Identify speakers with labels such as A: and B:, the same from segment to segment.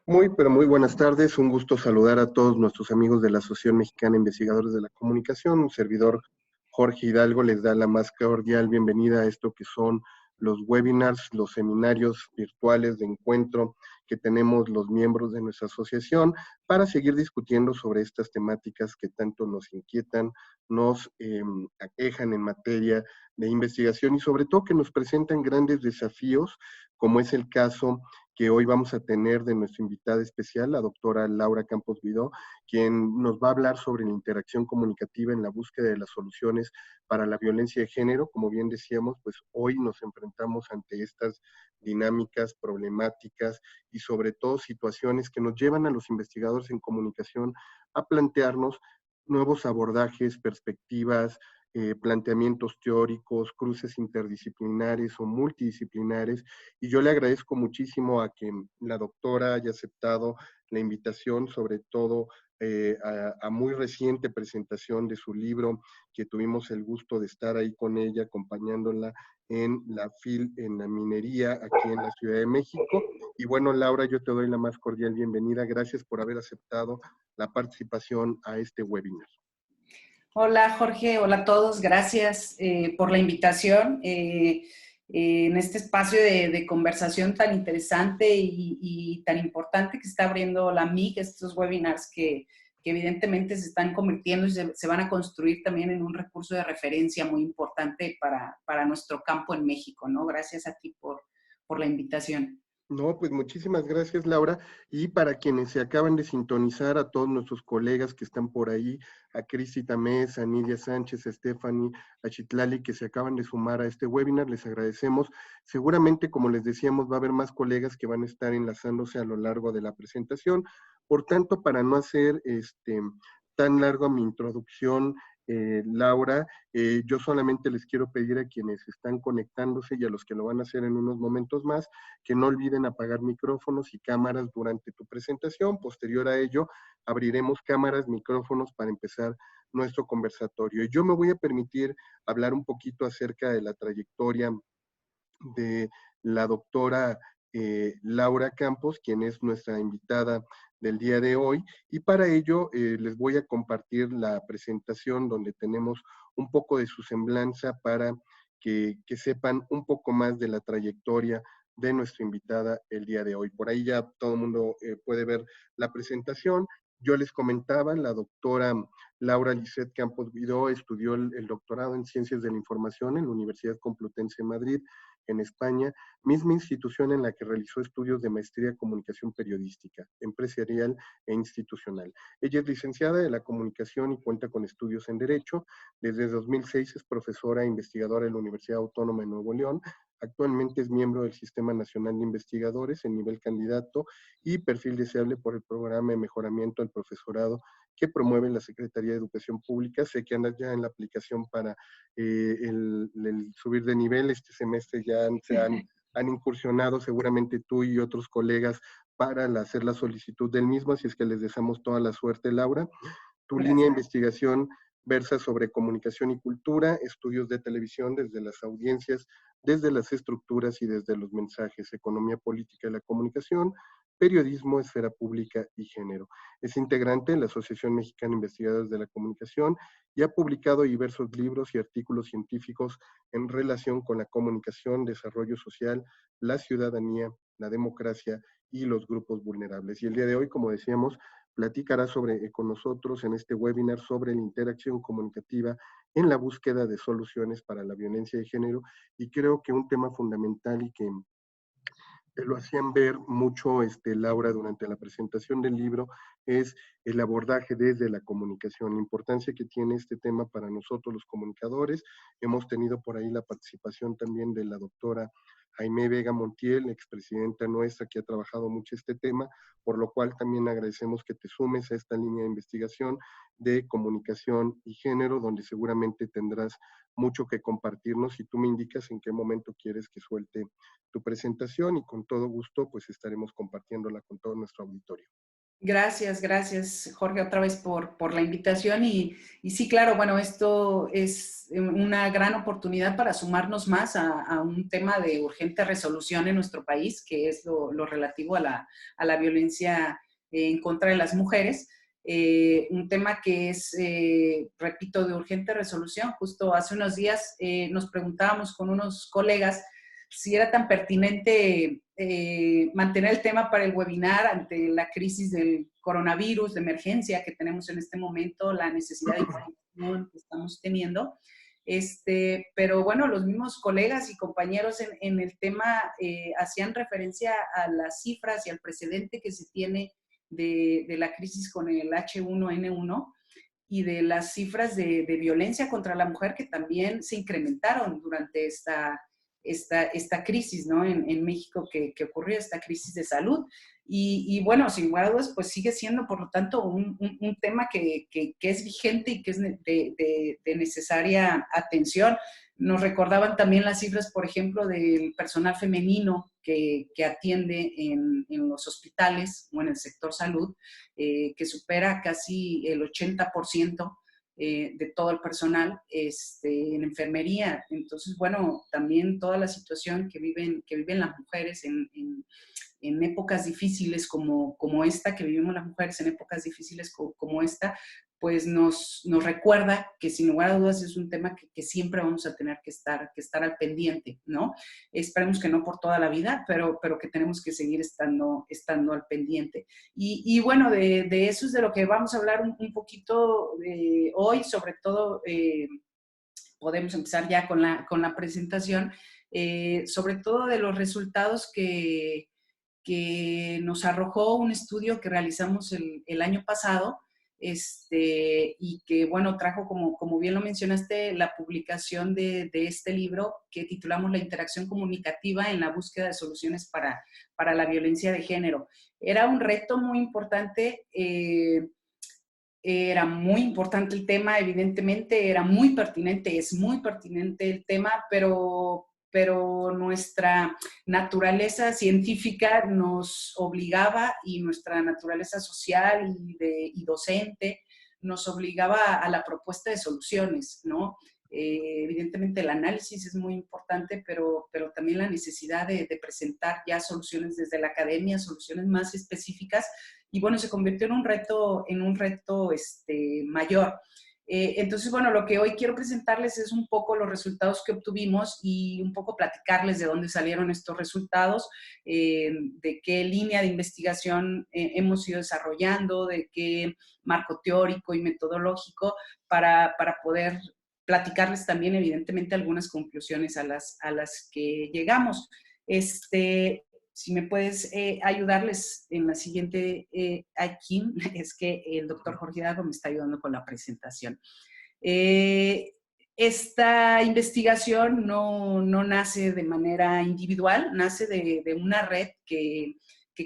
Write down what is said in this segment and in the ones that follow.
A: Muy, pero muy buenas tardes. Un gusto saludar a todos nuestros amigos de la Asociación Mexicana de Investigadores de la Comunicación. Un servidor Jorge Hidalgo les da la más cordial bienvenida a esto que son los webinars, los seminarios virtuales de encuentro que tenemos los miembros de nuestra asociación para seguir discutiendo sobre estas temáticas que tanto nos inquietan, nos aquejan en materia de investigación y sobre todo que nos presentan grandes desafíos, como es el caso que hoy vamos a tener de nuestra invitada especial, la doctora Laura Campos Vidó, quien nos va a hablar sobre la interacción comunicativa en la búsqueda de las soluciones para la violencia de género. Como bien decíamos, pues hoy nos enfrentamos ante estas dinámicas, problemáticas y sobre todo situaciones que nos llevan a los investigadores en comunicación a plantearnos nuevos abordajes, perspectivas, planteamientos teóricos, cruces interdisciplinares o multidisciplinares, y yo le agradezco muchísimo a que la doctora haya aceptado la invitación, sobre todo a muy reciente presentación de su libro, que tuvimos el gusto de estar ahí con ella, acompañándola en la FIL, en la minería, aquí en la Ciudad de México. Y bueno, Laura, yo te doy la más cordial bienvenida. Gracias por haber aceptado la participación a este webinar.
B: Hola Jorge, hola a todos, gracias por la invitación en este espacio de conversación tan interesante y tan importante que está abriendo la MIC, estos webinars que evidentemente se están convirtiendo y se van a construir también en un recurso de referencia muy importante para nuestro campo en México, ¿no? Gracias a ti por la invitación.
A: No, pues muchísimas gracias, Laura. Y para quienes se acaban de sintonizar, a todos nuestros colegas que están por ahí, a Cristi Tamés, a Nidia Sánchez, a Stephanie, a Chitlali, que se acaban de sumar a este webinar, les agradecemos. Seguramente, como les decíamos, va a haber más colegas que van a estar enlazándose a lo largo de la presentación. Por tanto, para no hacer tan largo mi introducción, Laura, yo solamente les quiero pedir a quienes están conectándose y a los que lo van a hacer en unos momentos más, que no olviden apagar micrófonos y cámaras durante tu presentación. Posterior a ello, abriremos cámaras, micrófonos para empezar nuestro conversatorio. Y yo me voy a permitir hablar un poquito acerca de la trayectoria de la doctora Laura Campos, quien es nuestra invitada del día de hoy, y para ello les voy a compartir la presentación donde tenemos un poco de su semblanza para que sepan un poco más de la trayectoria de nuestra invitada el día de hoy. Por ahí ya todo el mundo puede ver la presentación. Yo les comentaba, la doctora Laura Lisset Campos Vidó estudió el doctorado en Ciencias de la Información en la Universidad Complutense de Madrid, en España, misma institución en la que realizó estudios de maestría en comunicación periodística, empresarial e institucional. Ella es licenciada de la comunicación y cuenta con estudios en Derecho. Desde 2006 es profesora e investigadora en la Universidad Autónoma de Nuevo León. Actualmente es miembro del Sistema Nacional de Investigadores en nivel candidato y perfil deseable por el programa de mejoramiento del profesorado que promueve la Secretaría de Educación Pública. Sé que andas ya en la aplicación para el subir de nivel. Este semestre ya han incursionado seguramente tú y otros colegas para hacer la solicitud del mismo, así es que les deseamos toda la suerte, Laura. Tu línea de investigación versa sobre comunicación y cultura, estudios de televisión desde las audiencias, desde las estructuras y desde los mensajes, economía política y la comunicación, periodismo, esfera pública y género. Es integrante de la Asociación Mexicana de Investigadores de la Comunicación y ha publicado diversos libros y artículos científicos en relación con la comunicación, desarrollo social, la ciudadanía, la democracia y los grupos vulnerables. Y el día de hoy, como decíamos, platicará con nosotros en este webinar sobre la interacción comunicativa en la búsqueda de soluciones para la violencia de género, y creo que un tema fundamental y que lo hacían ver mucho Laura durante la presentación del libro, es el abordaje desde la comunicación, la importancia que tiene este tema para nosotros los comunicadores. Hemos tenido por ahí la participación también de la doctora Jaime Vega Montiel, expresidenta nuestra, que ha trabajado mucho este tema, por lo cual también agradecemos que te sumes a esta línea de investigación de comunicación y género, donde seguramente tendrás mucho que compartirnos y tú me indicas en qué momento quieres que suelte tu presentación y con todo gusto pues estaremos compartiéndola con todo nuestro auditorio.
B: Gracias, gracias, Jorge, otra vez por la invitación. Y sí, claro, bueno, esto es una gran oportunidad para sumarnos más a un tema de urgente resolución en nuestro país, que es lo relativo a la violencia en contra de las mujeres. Un tema que es, repito, de urgente resolución. Justo hace unos días nos preguntábamos con unos colegas si era tan pertinente mantener el tema para el webinar ante la crisis del coronavirus, de emergencia que tenemos en este momento, la necesidad de información que estamos teniendo. Pero bueno, los mismos colegas y compañeros en el tema hacían referencia a las cifras y al precedente que se tiene de la crisis con el H1N1 y de las cifras de violencia contra la mujer que también se incrementaron durante esta crisis, ¿no? En México que ocurrió, esta crisis de salud. Y bueno, sin lugar a dudas, pues sigue siendo, por lo tanto, un tema que es vigente y que es de necesaria atención. Nos recordaban también las cifras, por ejemplo, del personal femenino que atiende en los hospitales o en el sector salud, que supera casi el 80% de todo el personal en enfermería. Entonces, bueno, también toda la situación que viven las mujeres en épocas difíciles como esta, que vivimos las mujeres en épocas difíciles como esta, pues nos recuerda que sin lugar a dudas es un tema que siempre vamos a tener que estar al pendiente, ¿no? Esperemos que no por toda la vida, pero que tenemos que seguir estando al pendiente. Y bueno, de eso es de lo que vamos a hablar un poquito hoy, sobre todo podemos empezar ya con la presentación, sobre todo de los resultados que nos arrojó un estudio que realizamos el año pasado, y que, bueno, trajo, como bien lo mencionaste, la publicación de este libro que titulamos La interacción comunicativa en la búsqueda de soluciones para la violencia de género. Era un reto muy importante, era muy importante el tema, evidentemente, era muy pertinente, es muy pertinente el tema, pero nuestra naturaleza científica nos obligaba y nuestra naturaleza social y docente nos obligaba a la propuesta de soluciones, ¿no? Evidentemente el análisis es muy importante, pero también la necesidad de presentar ya soluciones desde la academia, soluciones más específicas, y bueno, se convirtió en un reto mayor. Entonces, bueno, lo que hoy quiero presentarles es un poco los resultados que obtuvimos y un poco platicarles de dónde salieron estos resultados, de qué línea de investigación hemos ido desarrollando, de qué marco teórico y metodológico para poder platicarles también, evidentemente, algunas conclusiones a las que llegamos. Si me puedes ayudarles en la siguiente aquí, es que el doctor Jorge Hidalgo me está ayudando con la presentación. Esta investigación no nace de manera individual, nace de una red que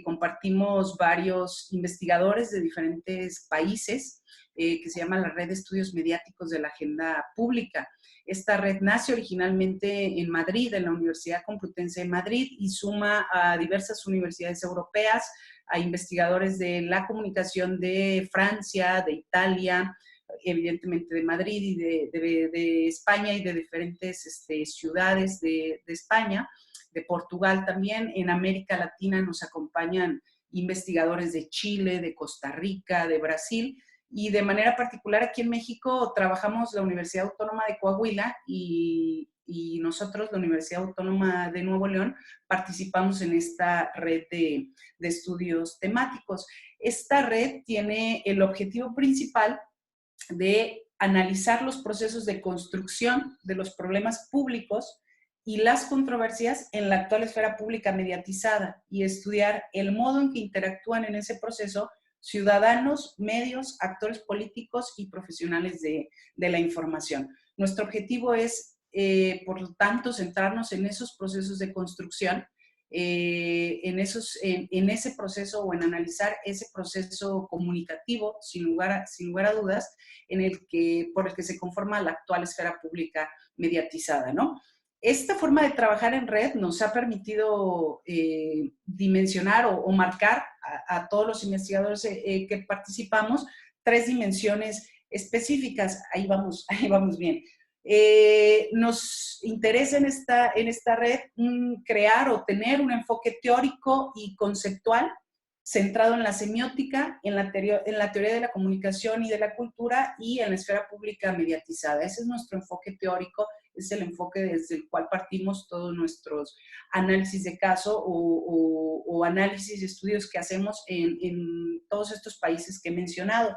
B: compartimos varios investigadores de diferentes países, que se llama la Red de Estudios Mediáticos de la Agenda Pública. Esta red nace originalmente en Madrid, en la Universidad Complutense de Madrid, y suma a diversas universidades europeas, a investigadores de la comunicación de Francia, de Italia, evidentemente de Madrid y de España y de diferentes ciudades de España, de Portugal también. En América Latina nos acompañan investigadores de Chile, de Costa Rica, de Brasil, y de manera particular aquí en México trabajamos la Universidad Autónoma de Coahuila y nosotros, la Universidad Autónoma de Nuevo León, participamos en esta red de estudios temáticos. Esta red tiene el objetivo principal de analizar los procesos de construcción de los problemas públicos y las controversias en la actual esfera pública mediatizada y estudiar el modo en que interactúan en ese proceso ciudadanos, medios, actores políticos y profesionales de la información. Nuestro objetivo es, por lo tanto, centrarnos en esos procesos de construcción, en ese proceso o en analizar ese proceso comunicativo, sin lugar a dudas, por el que se conforma la actual esfera pública mediatizada, ¿no? Esta forma de trabajar en red nos ha permitido dimensionar o marcar a todos los investigadores que participamos 3 dimensiones específicas. Ahí vamos bien. Nos interesa en esta red crear o tener un enfoque teórico y conceptual centrado en la semiótica, en la teoría de la comunicación y de la cultura y en la esfera pública mediatizada. Ese es nuestro enfoque teórico, es el enfoque desde el cual partimos todos nuestros análisis de caso o análisis de estudios que hacemos en todos estos países que he mencionado.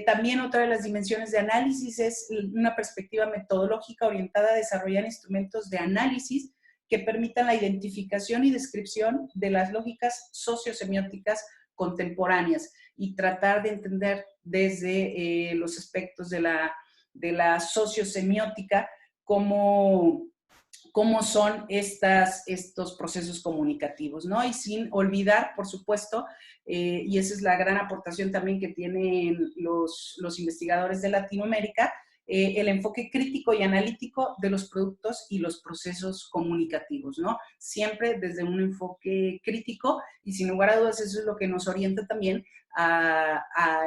B: También otra de las dimensiones de análisis es una perspectiva metodológica orientada a desarrollar instrumentos de análisis que permitan la identificación y descripción de las lógicas sociosemióticas contemporáneas y tratar de entender desde los aspectos de la sociosemiótica cómo son estos procesos comunicativos, ¿no? Y sin olvidar, por supuesto, y esa es la gran aportación también que tienen los investigadores de Latinoamérica, el enfoque crítico y analítico de los productos y los procesos comunicativos, ¿no? Siempre desde un enfoque crítico y sin lugar a dudas eso es lo que nos orienta también a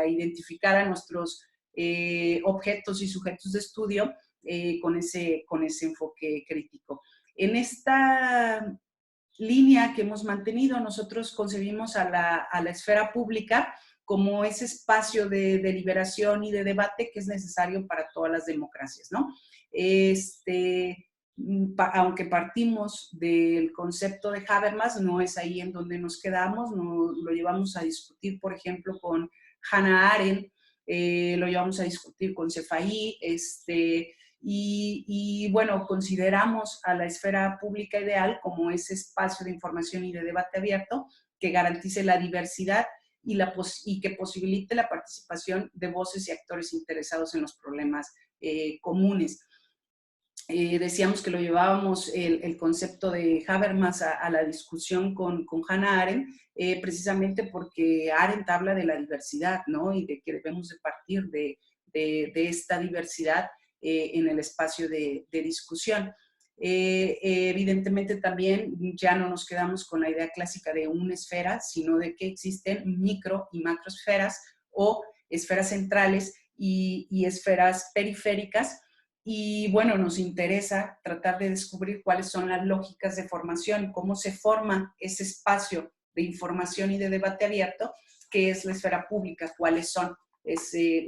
B: identificar a nuestros objetos y sujetos de estudio con ese enfoque crítico. En esta línea que hemos mantenido, nosotros concebimos a la esfera pública como ese espacio de deliberación y de debate que es necesario para todas las democracias, ¿no? Aunque partimos del concepto de Habermas, no es ahí en donde nos quedamos, lo llevamos a discutir, por ejemplo, con Hannah Arendt, lo llevamos a discutir con Cefaí, y bueno, consideramos a la esfera pública ideal como ese espacio de información y de debate abierto que garantice la diversidad y que posibilite la participación de voces y actores interesados en los problemas comunes. Decíamos que lo llevábamos el concepto de Habermas a la discusión con Hannah Arendt, precisamente porque Arendt habla de la diversidad, ¿no? Y de que debemos de partir de esta diversidad en el espacio de discusión. Evidentemente también ya no nos quedamos con la idea clásica de una esfera, sino de que existen micro y macroesferas o esferas centrales y esferas periféricas. Y bueno, nos interesa tratar de descubrir cuáles son las lógicas de formación, cómo se forma ese espacio de información y de debate abierto, que es la esfera pública, cuáles son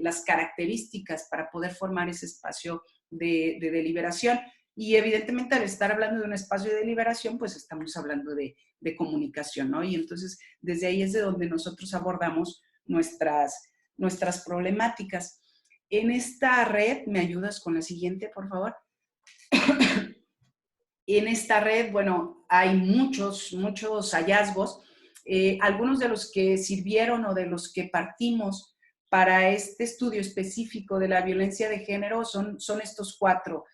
B: las características para poder formar ese espacio de deliberación. Y evidentemente al estar hablando de un espacio de deliberación, pues estamos hablando de comunicación, ¿no? Y entonces desde ahí es de donde nosotros abordamos nuestras problemáticas. En esta red, ¿me ayudas con la siguiente, por favor? En esta red, bueno, hay muchos hallazgos, algunos de los que sirvieron o de los que partimos para este estudio específico de la violencia de género son estos 4.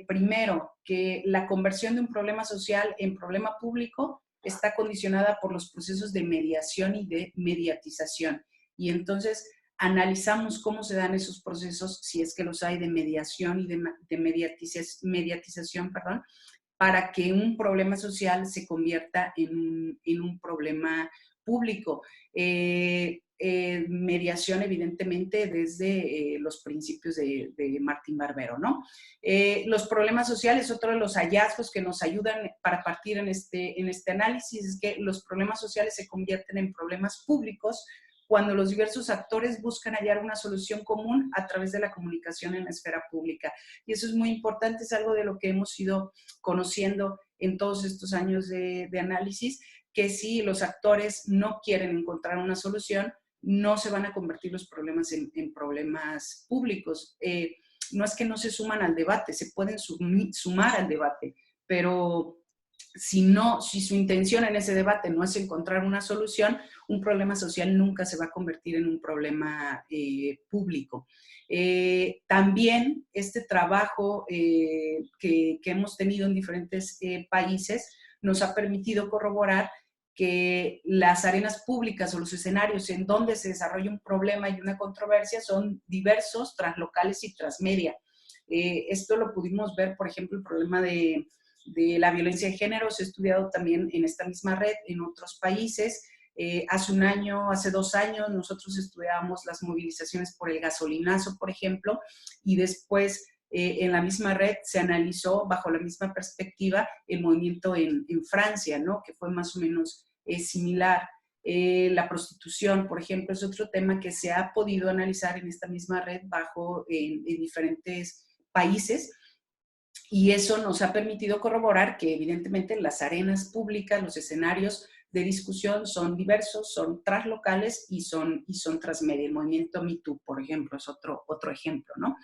B: Primero, que la conversión de un problema social en problema público está condicionada por los procesos de mediación y de mediatización. Y entonces analizamos cómo se dan esos procesos, si es que los hay, de mediación y de mediatización, perdón, para que un problema social se convierta en un problema público. Mediación, evidentemente, desde los principios de Martín Barbero, ¿no? Los problemas sociales, otro de los hallazgos que nos ayudan para partir en este análisis, es que los problemas sociales se convierten en problemas públicos cuando los diversos actores buscan hallar una solución común a través de la comunicación en la esfera pública. Y eso es muy importante, es algo de lo que hemos ido conociendo en todos estos años de análisis, que si los actores no quieren encontrar una solución, no se van a convertir los problemas en problemas públicos. No es que no se suman al debate, se pueden sumar al debate, pero si su intención en ese debate no es encontrar una solución, un problema social nunca se va a convertir en un problema público. También este trabajo que hemos tenido en diferentes países nos ha permitido corroborar que las arenas públicas o los escenarios en donde se desarrolla un problema y una controversia son diversos, translocales y transmedia. Esto lo pudimos ver, por ejemplo, el problema de de la violencia de género. Se ha estudiado también en esta misma red en otros países. Hace un año, hace 2 años, nosotros estudiábamos las movilizaciones por el gasolinazo, por ejemplo, y después en la misma red se analizó bajo la misma perspectiva el movimiento en Francia, ¿no? Que fue más o menos similar. La prostitución, por ejemplo, es otro tema que se ha podido analizar en esta misma red en diferentes países, y eso nos ha permitido corroborar que evidentemente las arenas públicas, los escenarios de discusión son diversos, son translocales y son transmedia. El movimiento Me Too, por ejemplo, es otro ejemplo, ¿no?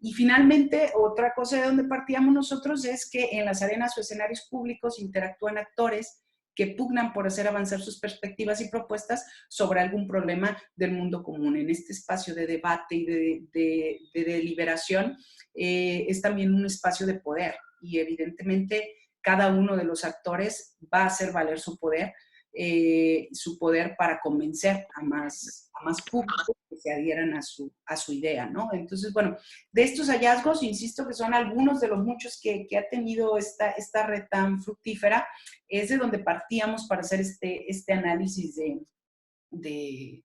B: Y finalmente, otra cosa de donde partíamos nosotros es que en las arenas o escenarios públicos interactúan actores que pugnan por hacer avanzar sus perspectivas y propuestas sobre algún problema del mundo común. En este espacio de debate y de deliberación es también un espacio de poder, y evidentemente cada uno de los actores va a hacer valer su poder para convencer a más público que se adhieran a su idea, ¿no? Entonces, bueno, de estos hallazgos, insisto que son algunos de los muchos que ha tenido esta red tan fructífera, es de donde partíamos para hacer este análisis de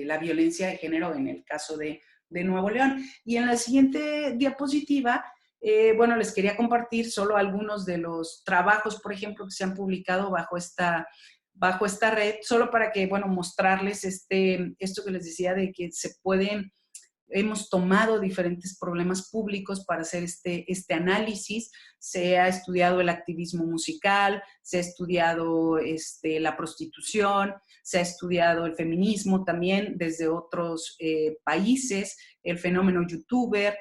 B: la violencia de género en el caso de Nuevo León. Y en la siguiente diapositiva, bueno, les quería compartir solo algunos de los trabajos, por ejemplo, que se han publicado bajo esta red, solo para que, bueno, mostrarles esto que les decía de que hemos tomado diferentes problemas públicos para hacer este análisis. Se ha estudiado el activismo musical, se ha estudiado la prostitución, se ha estudiado el feminismo también desde otros países, el fenómeno youtuber.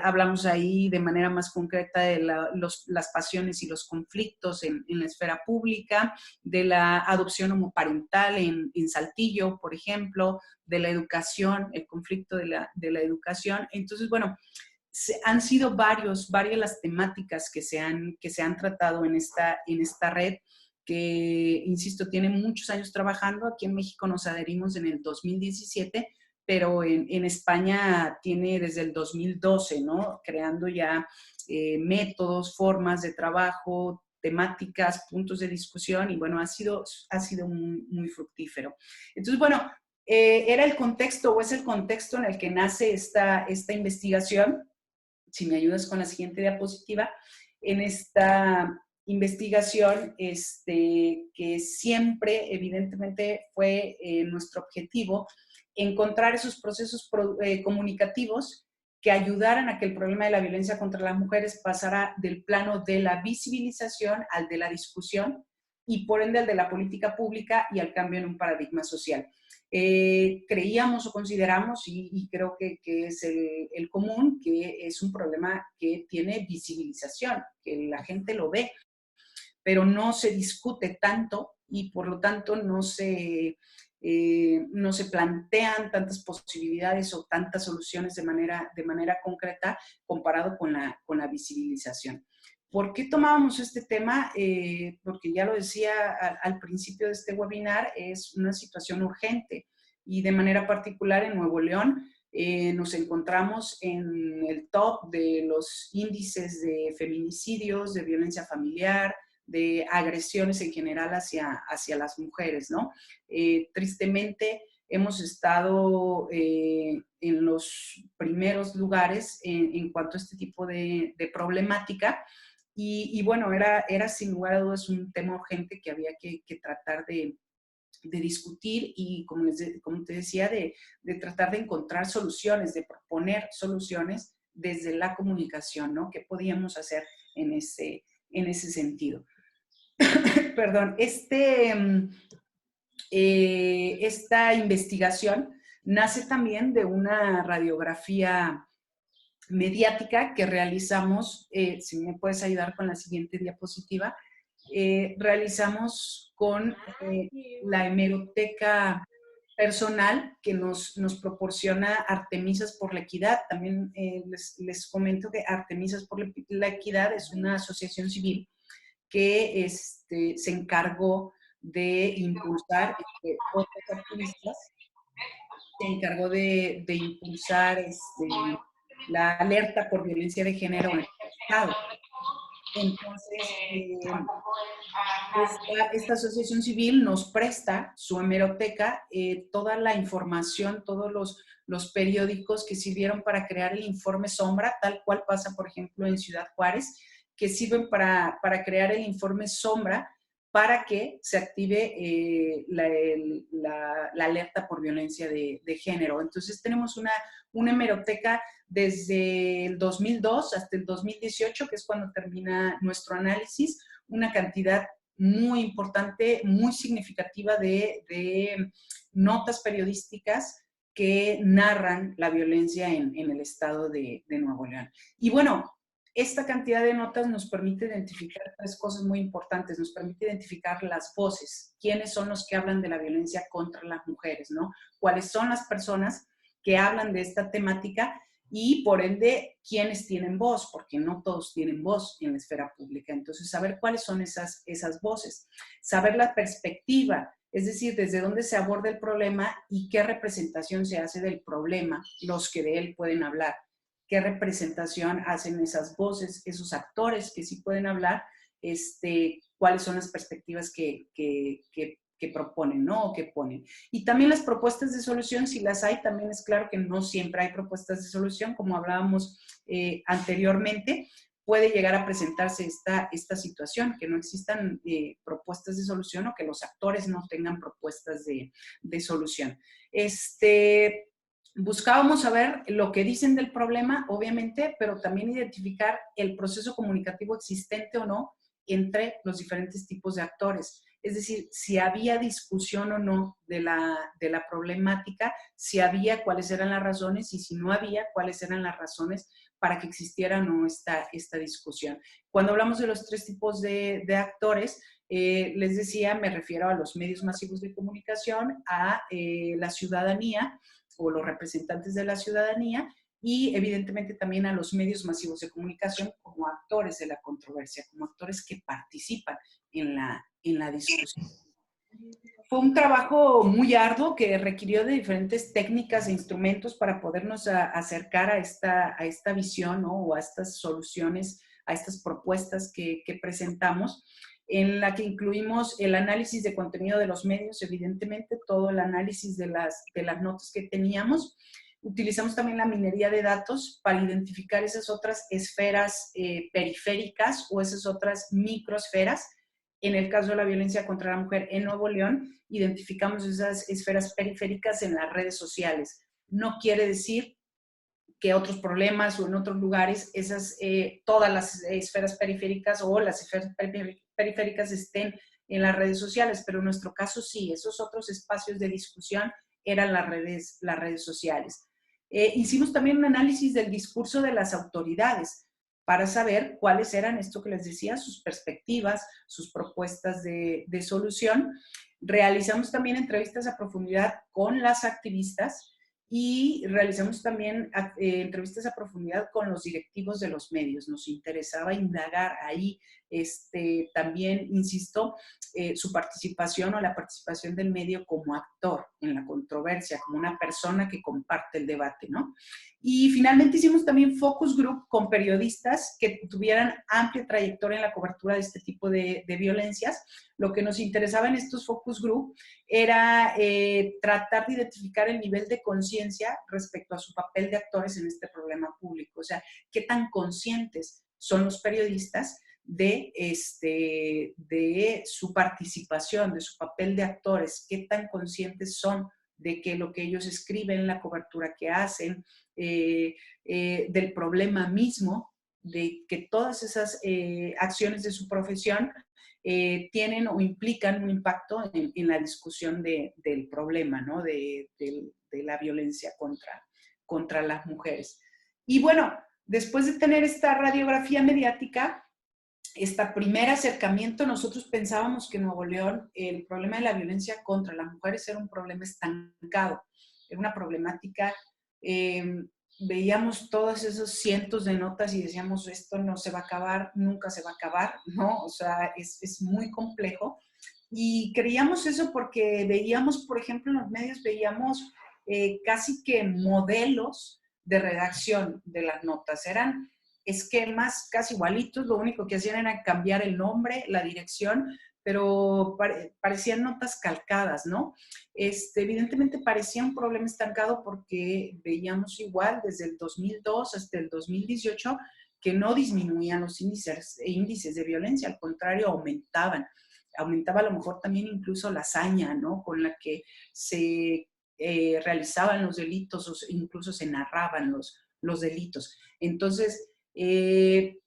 B: Hablamos ahí de manera más concreta de las pasiones y los conflictos en la esfera pública, de la adopción homoparental en Saltillo, por ejemplo, de la educación, el conflicto de la educación. Entonces, bueno, han sido varias las temáticas que se han tratado en esta red, que, insisto, tiene muchos años trabajando. Aquí en México nos adherimos en el 2017, pero en España tiene desde el 2012, ¿no? Creando ya métodos, formas de trabajo, temáticas, puntos de discusión, y bueno, ha sido muy, muy fructífero. Entonces, bueno, era el contexto, o es el contexto en el que nace esta investigación. Si me ayudas con la siguiente diapositiva, en esta investigación, que siempre, evidentemente, fue nuestro objetivo, encontrar esos procesos comunicativos que ayudaran a que el problema de la violencia contra las mujeres pasara del plano de la visibilización al de la discusión, y por ende al de la política pública y al cambio en un paradigma social. Creíamos o consideramos, y creo que es el común, que es un problema que tiene visibilización, que la gente lo ve, pero no se discute tanto, y por lo tanto no se plantean tantas posibilidades o tantas soluciones de manera concreta comparado con la visibilización. ¿Por qué tomábamos este tema? Porque ya lo decía al principio de este webinar, es una situación urgente, y de manera particular en Nuevo León nos encontramos en el top de los índices de feminicidios, de violencia familiar, de agresiones en general hacia las mujeres, ¿no? Tristemente, hemos estado en los primeros lugares en cuanto a este tipo de problemática, y bueno, era sin lugar a dudas un tema urgente que había que tratar de discutir, y como te decía, de tratar de encontrar soluciones, de proponer soluciones desde la comunicación, ¿no? ¿Qué podíamos hacer en ese sentido? Perdón, esta investigación nace también de una radiografía mediática que realizamos, si me puedes ayudar con la siguiente diapositiva, realizamos con la hemeroteca personal que nos proporciona Artemisas por la Equidad. También les comento que Artemisas por la Equidad es una asociación civil que se encargó de impulsar, otros activistas, se encargó de impulsar la alerta por violencia de género en el Estado. Entonces, esta asociación civil nos presta su hemeroteca, toda la información, todos los periódicos que sirvieron para crear el informe Sombra, tal cual pasa, por ejemplo, en Ciudad Juárez, que sirven para crear el informe Sombra para que se active la alerta por violencia de género. Entonces tenemos una hemeroteca desde el 2002 hasta el 2018, que es cuando termina nuestro análisis, una cantidad muy importante, muy significativa de notas periodísticas que narran la violencia en el estado de Nuevo León. Y bueno, esta cantidad de notas nos permite identificar tres cosas muy importantes. Nos permite identificar las voces, quiénes son los que hablan de la violencia contra las mujeres, ¿no? Cuáles son las personas que hablan de esta temática y, por ende, quiénes tienen voz, porque no todos tienen voz en la esfera pública. Entonces, saber cuáles son esas voces, saber la perspectiva, es decir, desde dónde se aborda el problema y qué representación se hace del problema, los que de él pueden hablar, qué representación hacen esas voces, esos actores que sí pueden hablar, cuáles son las perspectivas que proponen, ¿no? O que ponen. Y también las propuestas de solución, si las hay, también es claro que no siempre hay propuestas de solución, como hablábamos anteriormente, puede llegar a presentarse esta situación, que no existan propuestas de solución o que los actores no tengan propuestas de solución. Buscábamos saber lo que dicen del problema, obviamente, pero también identificar el proceso comunicativo existente o no entre los diferentes tipos de actores. Es decir, si había discusión o no de la problemática, si había, cuáles eran las razones, y si no había, cuáles eran las razones para que existiera o no esta discusión. Cuando hablamos de los tres tipos de actores, les decía, me refiero a los medios masivos de comunicación, a la ciudadanía o los representantes de la ciudadanía, y evidentemente también a los medios masivos de comunicación como actores de la controversia, como actores que participan en la discusión. Fue un trabajo muy arduo que requirió de diferentes técnicas e instrumentos para podernos acercar a esta visión, ¿no? O a estas soluciones, a estas propuestas que presentamos, en la que incluimos el análisis de contenido de los medios, evidentemente todo el análisis de las notas que teníamos. Utilizamos también la minería de datos para identificar esas otras esferas periféricas o esas otras microesferas. En el caso de la violencia contra la mujer en Nuevo León, identificamos esas esferas periféricas en las redes sociales. No quiere decir que otros problemas o en otros lugares, todas las esferas periféricas o las esferas periféricas estén en las redes sociales, pero en nuestro caso sí, esos otros espacios de discusión eran las redes sociales. Hicimos también un análisis del discurso de las autoridades para saber cuáles eran, esto que les decía, sus perspectivas, sus propuestas de solución. Realizamos también entrevistas a profundidad con las activistas y realizamos también entrevistas a profundidad con los directivos de los medios. Nos interesaba indagar ahí también, insisto, su participación o la participación del medio como actor en la controversia, como una persona que comparte el debate, ¿no? Y finalmente hicimos también focus group con periodistas que tuvieran amplia trayectoria en la cobertura de este tipo de violencias. Lo que nos interesaba en estos focus group era tratar de identificar el nivel de conciencia respecto a su papel de actores en este problema público. O sea, qué tan conscientes son los periodistas de su participación, de su papel de actores, qué tan conscientes son de que lo que ellos escriben, la cobertura que hacen, del problema mismo, de que todas esas acciones de su profesión tienen o implican un impacto en la discusión del problema, ¿no? de la violencia contra las mujeres. Y bueno, después de tener esta radiografía mediática, este primer acercamiento, nosotros pensábamos que en Nuevo León el problema de la violencia contra las mujeres era un problema estancado, era una problemática, veíamos todos esos cientos de notas y decíamos, esto no se va a acabar, nunca se va a acabar, ¿no? O sea, es muy complejo. Y creíamos eso porque veíamos, por ejemplo, en los medios, veíamos casi que modelos de redacción de las notas. Eran esquemas casi igualitos, lo único que hacían era cambiar el nombre, la dirección, pero parecían notas calcadas, ¿no? Evidentemente parecía un problema estancado porque veíamos igual desde el 2002 hasta el 2018 que no disminuían los índices de violencia, al contrario, aumentaban. Aumentaba a lo mejor también incluso la hazaña, ¿no? Con la que se realizaban los delitos o incluso se narraban los delitos. Entonces,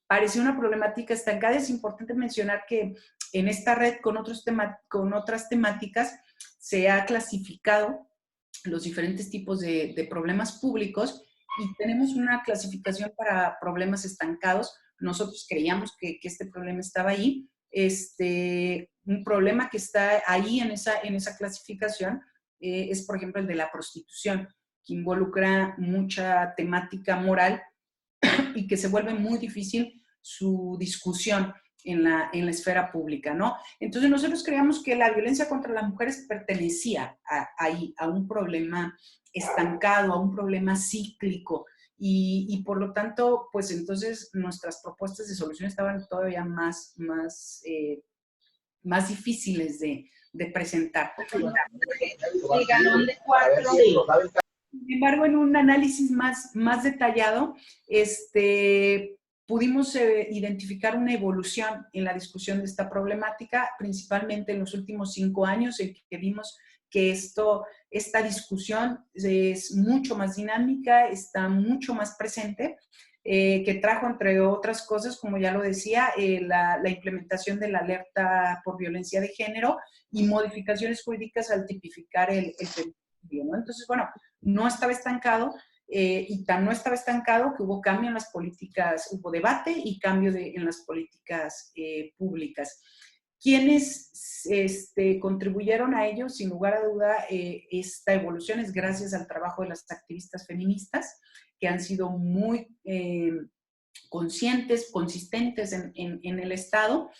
B: parecía una problemática estancada. Es importante mencionar que en esta red con otras temáticas se ha clasificado los diferentes tipos de problemas públicos y tenemos una clasificación para problemas estancados. Nosotros creíamos que este problema estaba ahí. Un problema que está ahí en esa clasificación es, por ejemplo, el de la prostitución, que involucra mucha temática moral y que se vuelve muy difícil su discusión en la esfera pública, ¿no? Entonces nosotros creíamos que la violencia contra las mujeres pertenecía ahí, a un problema estancado, a un problema cíclico, y por lo tanto, pues entonces nuestras propuestas de solución estaban todavía más difíciles de presentar. El galón de 4. Sin embargo, en un análisis más detallado, pudimos identificar una evolución en la discusión de esta problemática, principalmente en los últimos 5 años, en que vimos que esta discusión es mucho más dinámica, está mucho más presente, que trajo, entre otras cosas, como ya lo decía, la implementación de la alerta por violencia de género y modificaciones jurídicas al tipificar el femicidio, ¿no? Entonces, bueno, no estaba estancado, y tan no estaba estancado que hubo cambio en las políticas, hubo debate y cambio en las políticas públicas. ¿Quiénes contribuyeron a ello? Sin lugar a duda, esta evolución es gracias al trabajo de las activistas feministas, que han sido muy conscientes, consistentes en el Estado,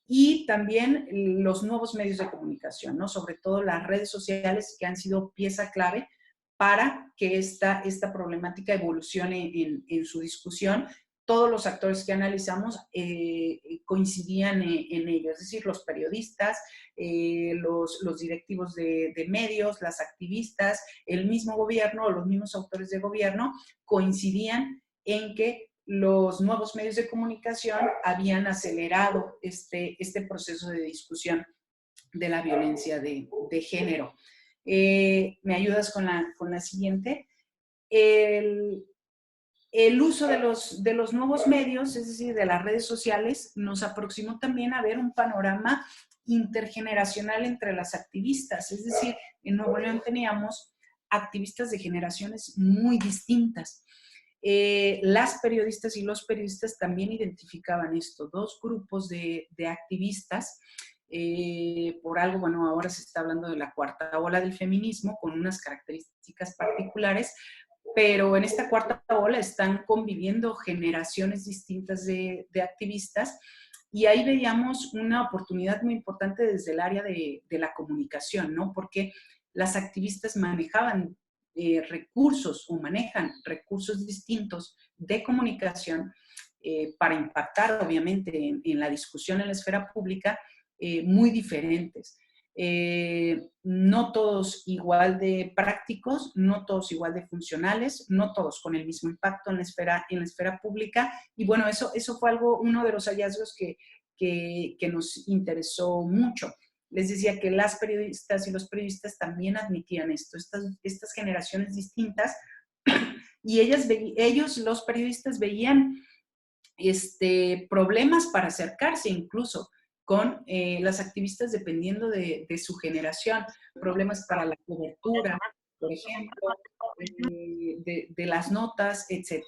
B: y también los nuevos medios de comunicación, ¿no? Sobre todo las redes sociales, que han sido pieza clave para que esta problemática evolucione en su discusión. Todos los actores que analizamos coincidían en ello, es decir, los periodistas, los directivos de medios, las activistas, el mismo gobierno o los mismos autores de gobierno coincidían en que los nuevos medios de comunicación habían acelerado este proceso de discusión de la violencia de género. ¿Me ayudas con la siguiente? El uso de los nuevos medios, es decir, de las redes sociales, nos aproximó también a ver un panorama intergeneracional entre las activistas. Es decir, en Nuevo León teníamos activistas de generaciones muy distintas. Las periodistas y los periodistas también identificaban esto, dos grupos de activistas. Por algo, bueno, ahora se está hablando de la cuarta ola del feminismo con unas características particulares, pero en esta cuarta ola están conviviendo generaciones distintas de activistas, y ahí veíamos una oportunidad muy importante desde el área de la comunicación, ¿no? Porque las activistas manejaban recursos o manejan recursos distintos de comunicación para impactar, obviamente, en la discusión en la esfera pública, muy diferentes. No todos igual de prácticos, no todos igual de funcionales, no todos con el mismo impacto en la esfera pública. Y bueno, eso fue uno de los hallazgos que nos interesó mucho. Les decía que las periodistas y los periodistas también admitían esto, estas generaciones distintas, y ellos, los periodistas, veían problemas para acercarse incluso con las activistas dependiendo de su generación, problemas para la cobertura, por ejemplo, de las notas, etc.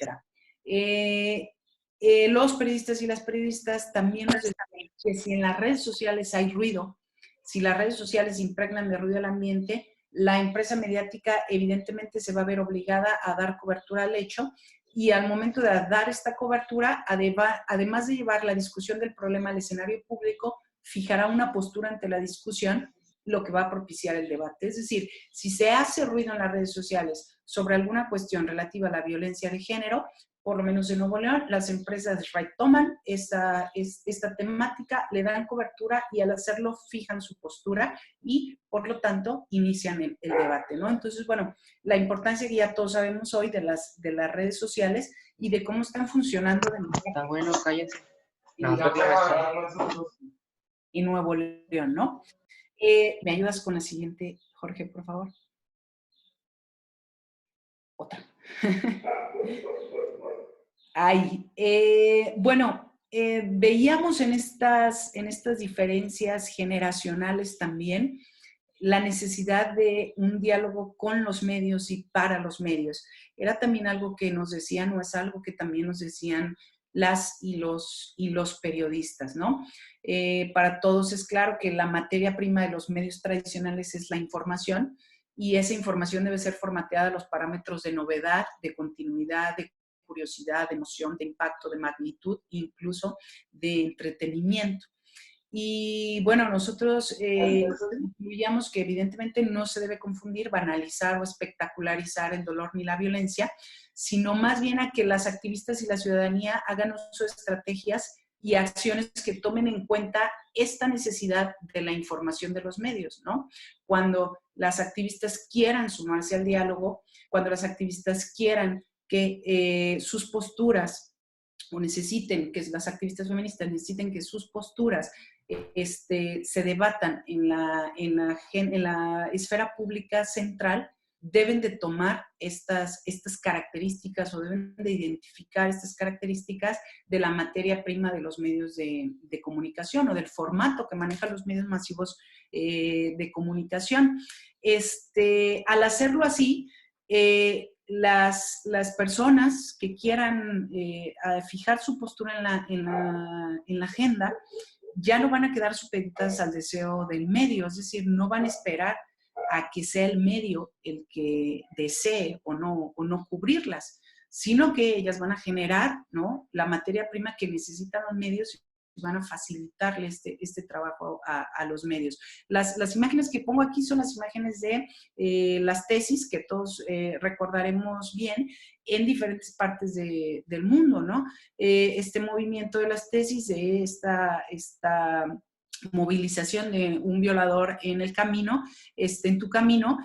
B: Los periodistas y las periodistas también nos decían que si en las redes sociales hay ruido, si las redes sociales impregnan de ruido al ambiente, la empresa mediática evidentemente se va a ver obligada a dar cobertura al hecho, y al momento de dar esta cobertura, además de llevar la discusión del problema al escenario público, fijará una postura ante la discusión, lo que va a propiciar el debate. Es decir, si se hace ruido en las redes sociales sobre alguna cuestión relativa a la violencia de género, por lo menos en Nuevo León, las empresas retoman esta temática, le dan cobertura y al hacerlo fijan su postura y, por lo tanto, inician el debate, ¿no? Entonces, bueno, la importancia que ya todos sabemos hoy de las redes sociales y de cómo están funcionando de manera...
C: Está bueno, cállate.
B: Y Nuevo León, ¿no? ¿Me ayudas con la siguiente, Jorge, por favor? Otra. Ay, bueno, veíamos en estas diferencias generacionales también la necesidad de un diálogo con los medios y para los medios. Era también algo que nos decían, o es algo que también nos decían las y los periodistas, ¿no? Para todos es claro que la materia prima de los medios tradicionales es la información, y esa información debe ser formateada a los parámetros de novedad, de continuidad, de curiosidad, de emoción, de impacto, de magnitud, incluso de entretenimiento. Y bueno, nosotros incluíamos que evidentemente no se debe confundir, banalizar o espectacularizar el dolor ni la violencia, sino más bien a que las activistas y la ciudadanía hagan uso de estrategias y acciones que tomen en cuenta esta necesidad de la información de los medios, ¿no? Cuando las activistas quieran sumarse al diálogo, cuando las activistas quieran que sus posturas o necesiten, que las activistas feministas necesiten que sus posturas se debatan en la esfera pública central, deben de tomar estas características o deben de identificar estas características de la materia prima de los medios de comunicación o del formato que manejan los medios masivos de comunicación. Al hacerlo así, las personas que quieran fijar su postura en la agenda ya no van a quedar supeditas al deseo del medio, es decir, no van a esperar a que sea el medio el que desee o no cubrirlas, sino que ellas van a generar, ¿no?, la materia prima que necesitan los medios y van a facilitarle este trabajo a los medios. Las imágenes que pongo aquí son las imágenes de las tesis que todos recordaremos bien en diferentes partes del mundo, ¿no? Este movimiento de las tesis, de esta movilización de un violador en el camino, en tu camino,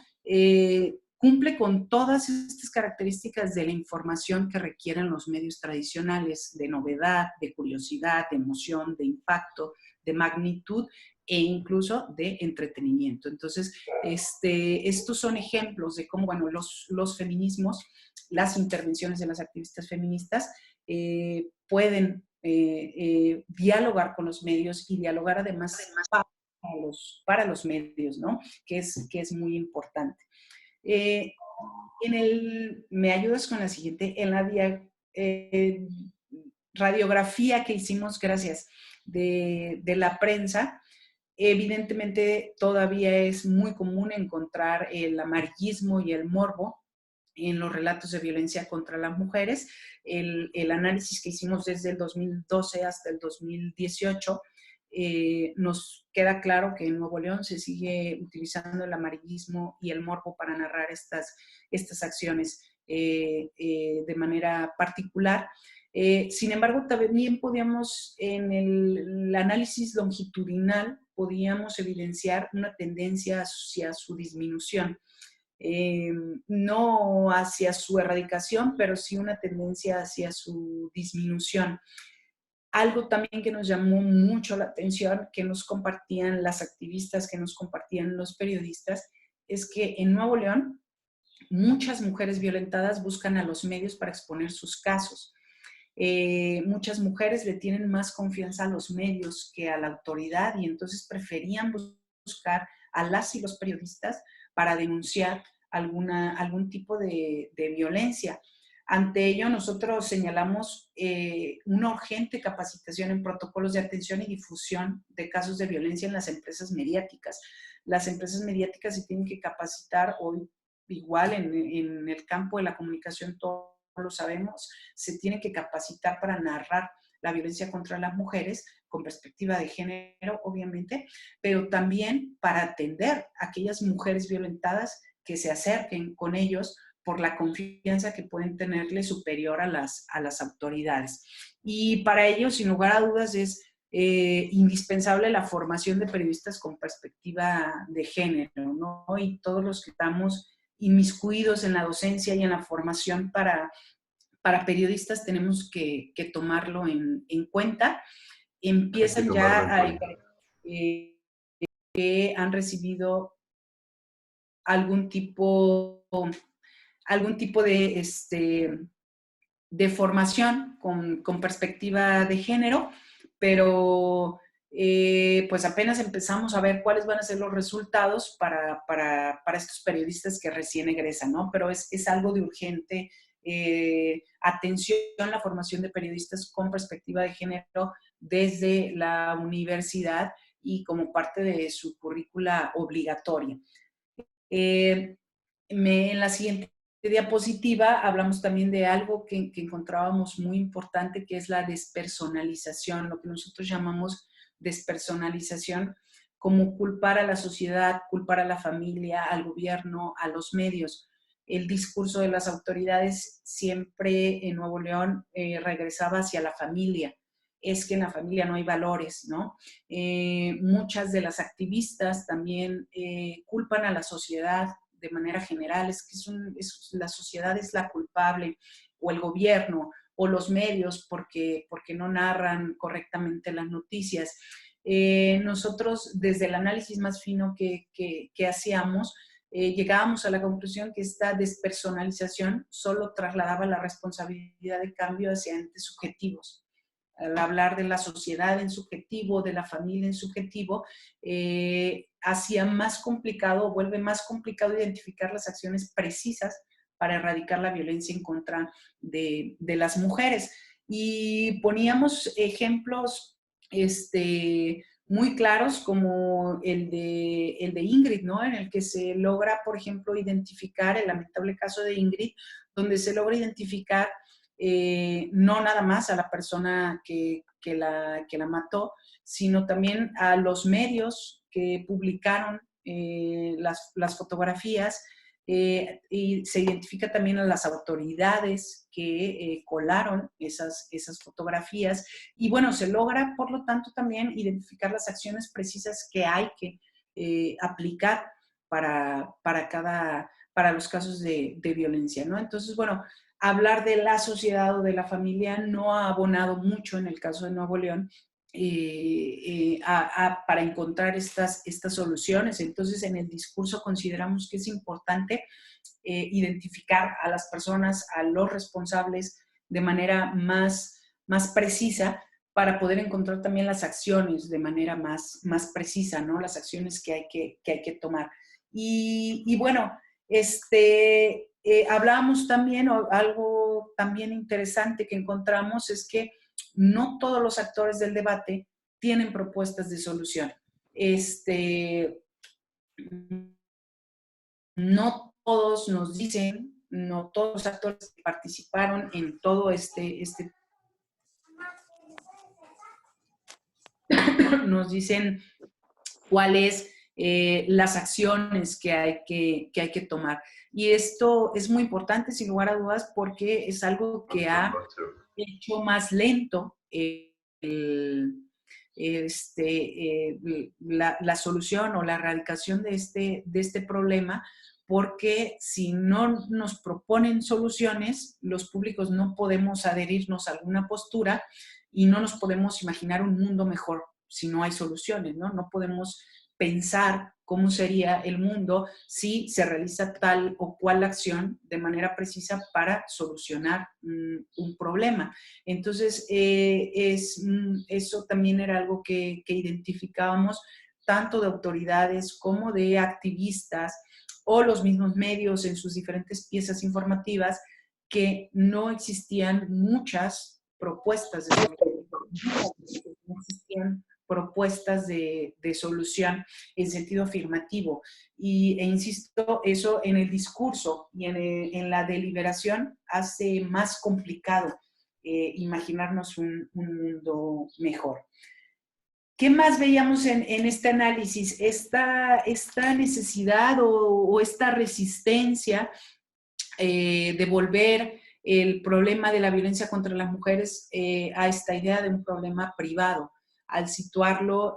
B: cumple con todas estas características de la información que requieren los medios tradicionales, de novedad, de curiosidad, de emoción, de impacto, de magnitud e incluso de entretenimiento. Entonces, estos son ejemplos de cómo, bueno, los feminismos, las intervenciones de las activistas feministas pueden dialogar con los medios y dialogar además para los medios, ¿no? Que es muy importante. ¿Me ayudas con la siguiente? En la radiografía que hicimos, gracias, de la prensa, evidentemente todavía es muy común encontrar el amarillismo y el morbo en los relatos de violencia contra las mujeres. El análisis que hicimos desde el 2012 hasta el 2018 nos queda claro que en Nuevo León se sigue utilizando el amarillismo y el morbo para narrar estas acciones de manera particular. Sin embargo, también podíamos, en el análisis longitudinal, podíamos evidenciar una tendencia hacia su disminución. No hacia su erradicación, pero sí una tendencia hacia su disminución. Algo también que nos llamó mucho la atención, que nos compartían las activistas, que nos compartían los periodistas, es que en Nuevo León muchas mujeres violentadas buscan a los medios para exponer sus casos. Muchas mujeres le tienen más confianza a los medios que a la autoridad y entonces preferían buscar a las y los periodistas para denunciar algún tipo de violencia. Ante ello, nosotros señalamos una urgente capacitación en protocolos de atención y difusión de casos de violencia en las empresas mediáticas. Las empresas mediáticas se tienen que capacitar hoy, igual en el campo de la comunicación, todos lo sabemos, se tienen que capacitar para narrar la violencia contra las mujeres con perspectiva de género, obviamente, pero también para atender a aquellas mujeres violentadas que se acerquen con ellos por la confianza que pueden tenerle superior a las autoridades. Y para ello, sin lugar a dudas, es indispensable la formación de periodistas con perspectiva de género, ¿no? Y todos los que estamos inmiscuidos en la docencia y en la formación para periodistas tenemos que tomarlo en cuenta. Empiezan ya a que han recibido algún tipo de formación con perspectiva de género, pero pues apenas empezamos a ver cuáles van a ser los resultados para estos periodistas que recién egresan, ¿no? Pero es algo de urgente atención a la formación de periodistas con perspectiva de género desde la universidad y como parte de su currícula obligatoria. En la siguiente diapositiva hablamos también de algo que encontrábamos muy importante, que es la despersonalización, lo que nosotros llamamos despersonalización, como culpar a la sociedad, culpar a la familia, al gobierno, a los medios. El discurso de las autoridades siempre en Nuevo León regresaba hacia la familia. Es que en la familia no hay valores, ¿no? Muchas de las activistas también culpan a la sociedad de manera general, es que la sociedad es la culpable, o el gobierno, o los medios, porque no narran correctamente las noticias. Nosotros, desde el análisis más fino que hacíamos, llegábamos a la conclusión que esta despersonalización solo trasladaba la responsabilidad de cambio hacia entes subjetivos. Al hablar de la sociedad en subjetivo, de la familia en subjetivo, hacía más complicado, vuelve más complicado identificar las acciones precisas para erradicar la violencia en contra de las mujeres. Y poníamos ejemplos muy claros como el de Ingrid, ¿no? En el que se logra, por ejemplo, identificar el lamentable caso de Ingrid, donde se logra identificar no nada más a la persona que la mató, sino también a los medios que publicaron las fotografías, y se identifica también a las autoridades que colaron esas fotografías, y bueno, se logra por lo tanto también identificar las acciones precisas que hay que aplicar para los casos de violencia, ¿no? Entonces, bueno, hablar de la sociedad o de la familia no ha abonado mucho en el caso de Nuevo León para encontrar estas soluciones. Entonces, en el discurso consideramos que es importante identificar a las personas, a los responsables de manera más precisa, para poder encontrar también las acciones de manera más precisa, ¿no? Las acciones que hay que tomar. Y bueno, hablábamos también, o algo también interesante que encontramos es que no todos los actores del debate tienen propuestas de solución. No todos nos dicen, no todos los actores que participaron en todo nos dicen cuáles las acciones que hay que tomar. Y esto es muy importante, sin lugar a dudas, porque es algo que ha hecho más lento la solución o la erradicación de este problema, porque si no nos proponen soluciones, los públicos no podemos adherirnos a alguna postura y no nos podemos imaginar un mundo mejor si no hay soluciones, ¿no? No podemos pensar cómo sería el mundo si se realiza tal o cual acción de manera precisa para solucionar un problema. Entonces, eso también era algo que identificábamos tanto de autoridades como de activistas o los mismos medios en sus diferentes piezas informativas, que no existían muchas propuestas de solución, no existían propuestas de solución en sentido afirmativo. E insisto, eso en el discurso y en la deliberación hace más complicado imaginarnos un mundo mejor. ¿Qué más veíamos en este análisis? Esta necesidad o esta resistencia devolver el problema de la violencia contra las mujeres a esta idea de un problema privado, al situarlo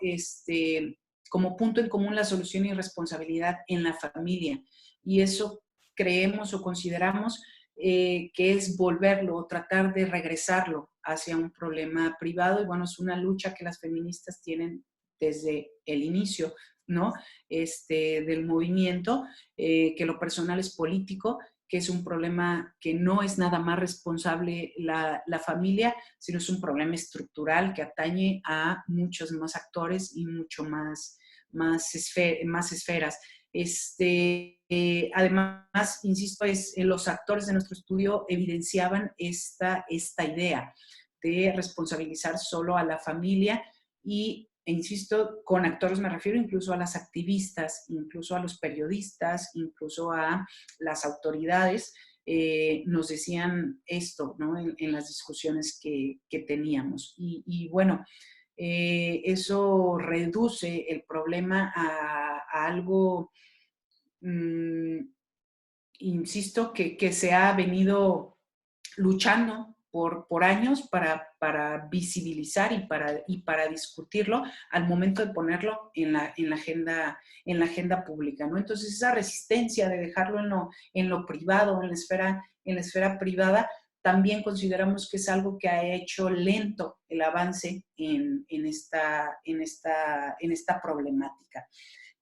B: como punto en común la solución y responsabilidad en la familia. Y eso creemos o consideramos que es volverlo o tratar de regresarlo hacia un problema privado. Y bueno, es una lucha que las feministas tienen desde el inicio, ¿no? Del movimiento, que lo personal es político, que es un problema que no es nada más responsable la familia, sino es un problema estructural que atañe a muchos más actores y mucho más esferas. Además, insisto, los actores de nuestro estudio evidenciaban esta idea de responsabilizar solo a la familia e insisto, con actores me refiero incluso a las activistas, incluso a los periodistas, incluso a las autoridades, nos decían esto, ¿no? En las discusiones que teníamos. Y bueno, eso reduce el problema a algo, insisto, que se ha venido luchando por años para visibilizar y para discutirlo al momento de ponerlo en la agenda pública, ¿no? Entonces, esa resistencia de dejarlo en lo privado, en la esfera privada, también consideramos que es algo que ha hecho lento el avance en esta problemática.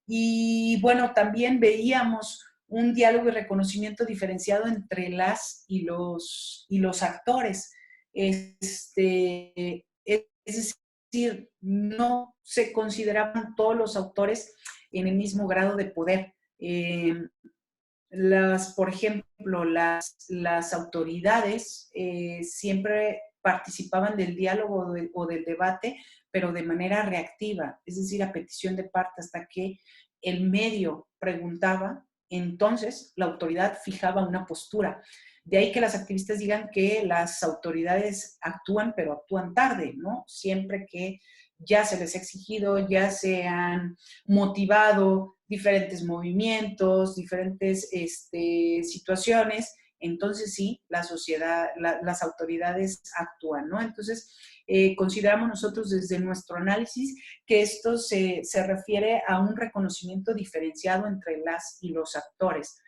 B: Y bueno, también veíamos un diálogo y reconocimiento diferenciado entre las y los actores. Es decir, no se consideraban todos los autores en el mismo grado de poder. Por ejemplo, las autoridades siempre participaban del diálogo o del debate, pero de manera reactiva, es decir, a petición de parte, hasta que el medio preguntaba, entonces la autoridad fijaba una postura. De ahí que las activistas digan que las autoridades actúan, pero actúan tarde, ¿no? Siempre que ya se les ha exigido, ya se han motivado diferentes movimientos, diferentes situaciones, entonces sí, la sociedad, las autoridades actúan, ¿no? Entonces, consideramos nosotros desde nuestro análisis que esto se refiere a un reconocimiento diferenciado entre las y los actores.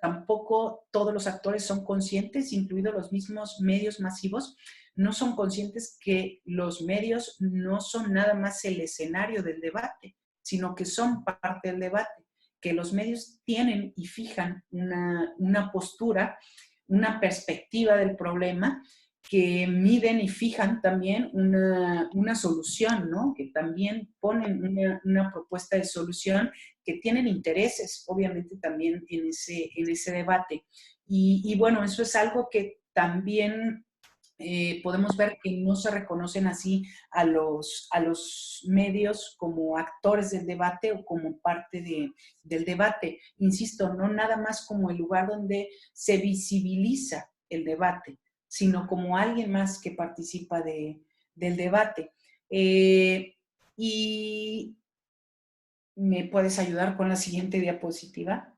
B: Tampoco todos los actores son conscientes, incluidos los mismos medios masivos, no son conscientes que los medios no son nada más el escenario del debate, sino que son parte del debate, que los medios tienen y fijan una postura, una perspectiva del problema, que miden y fijan también una solución, ¿no? Que también ponen una propuesta de solución, que tienen intereses, obviamente, también en ese debate. Y bueno, eso es algo que también podemos ver que no se reconocen así a los medios como actores del debate o como parte del debate. Insisto, no nada más como el lugar donde se visibiliza el debate, sino como alguien más que participa del debate. Y ¿me puedes ayudar con la siguiente diapositiva?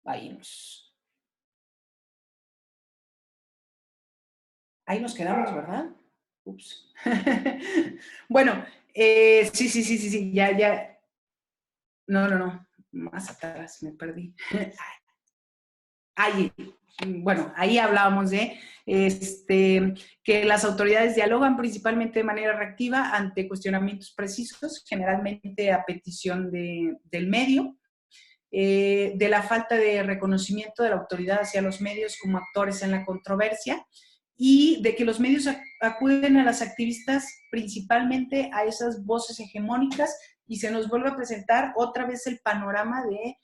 B: Ahí nos quedamos, ¿verdad? Ups. Bueno, sí, ya. No, más atrás, me perdí. Bueno, ahí hablábamos de que las autoridades dialogan principalmente de manera reactiva ante cuestionamientos precisos, generalmente a petición del medio, de la falta de reconocimiento de la autoridad hacia los medios como actores en la controversia, y de que los medios acuden a las activistas principalmente a esas voces hegemónicas, y se nos vuelve a presentar otra vez el panorama de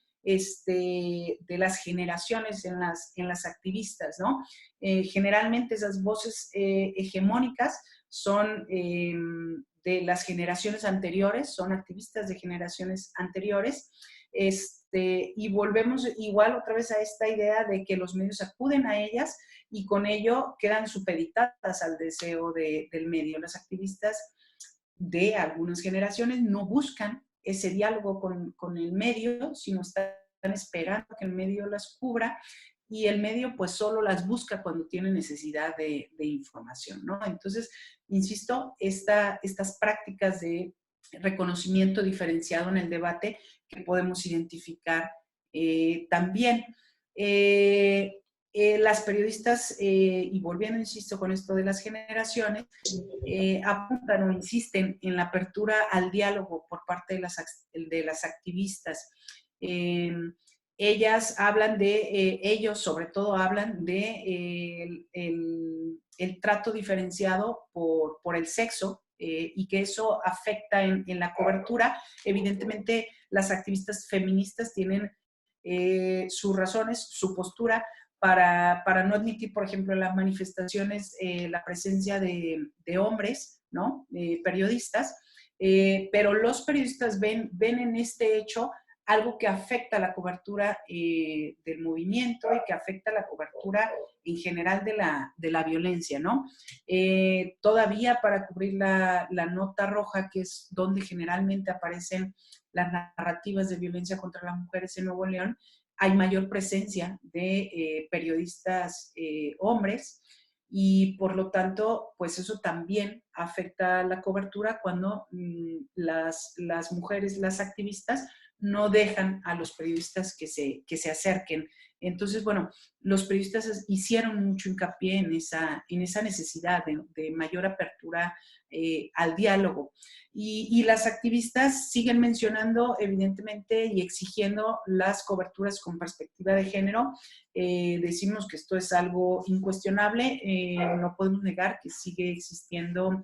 B: las generaciones en las activistas, ¿no? Generalmente esas voces hegemónicas son de las generaciones anteriores, son activistas de generaciones anteriores, y volvemos igual otra vez a esta idea de que los medios acuden a ellas y con ello quedan supeditadas al deseo del medio. Las activistas de algunas generaciones no buscan ese diálogo con el medio, sino están esperando que el medio las cubra y el medio pues solo las busca cuando tiene necesidad de información, ¿no? Entonces, insisto, estas prácticas de reconocimiento diferenciado en el debate que podemos identificar también. Las periodistas, y volviendo, insisto, con esto de las generaciones, apuntan o insisten en la apertura al diálogo por parte de las activistas. Ellas hablan ellos sobre todo hablan de el trato diferenciado por el sexo, y que eso afecta en la cobertura. Evidentemente, las activistas feministas tienen sus razones, su postura, para no admitir, por ejemplo, en las manifestaciones la presencia de hombres, ¿no? Periodistas, pero los periodistas ven en este hecho algo que afecta a la cobertura del movimiento y que afecta a la cobertura en general de la violencia, ¿no? Todavía para cubrir la nota roja, que es donde generalmente aparecen las narrativas de violencia contra las mujeres en Nuevo León, hay mayor presencia de periodistas hombres, y por lo tanto, pues eso también afecta la cobertura cuando las mujeres, las activistas, no dejan a los periodistas que se acerquen. Entonces, bueno, los periodistas hicieron mucho hincapié en esa necesidad de mayor apertura al diálogo. Y las activistas siguen mencionando, evidentemente, y exigiendo las coberturas con perspectiva de género. Decimos que esto es algo incuestionable. No podemos negar que sigue existiendo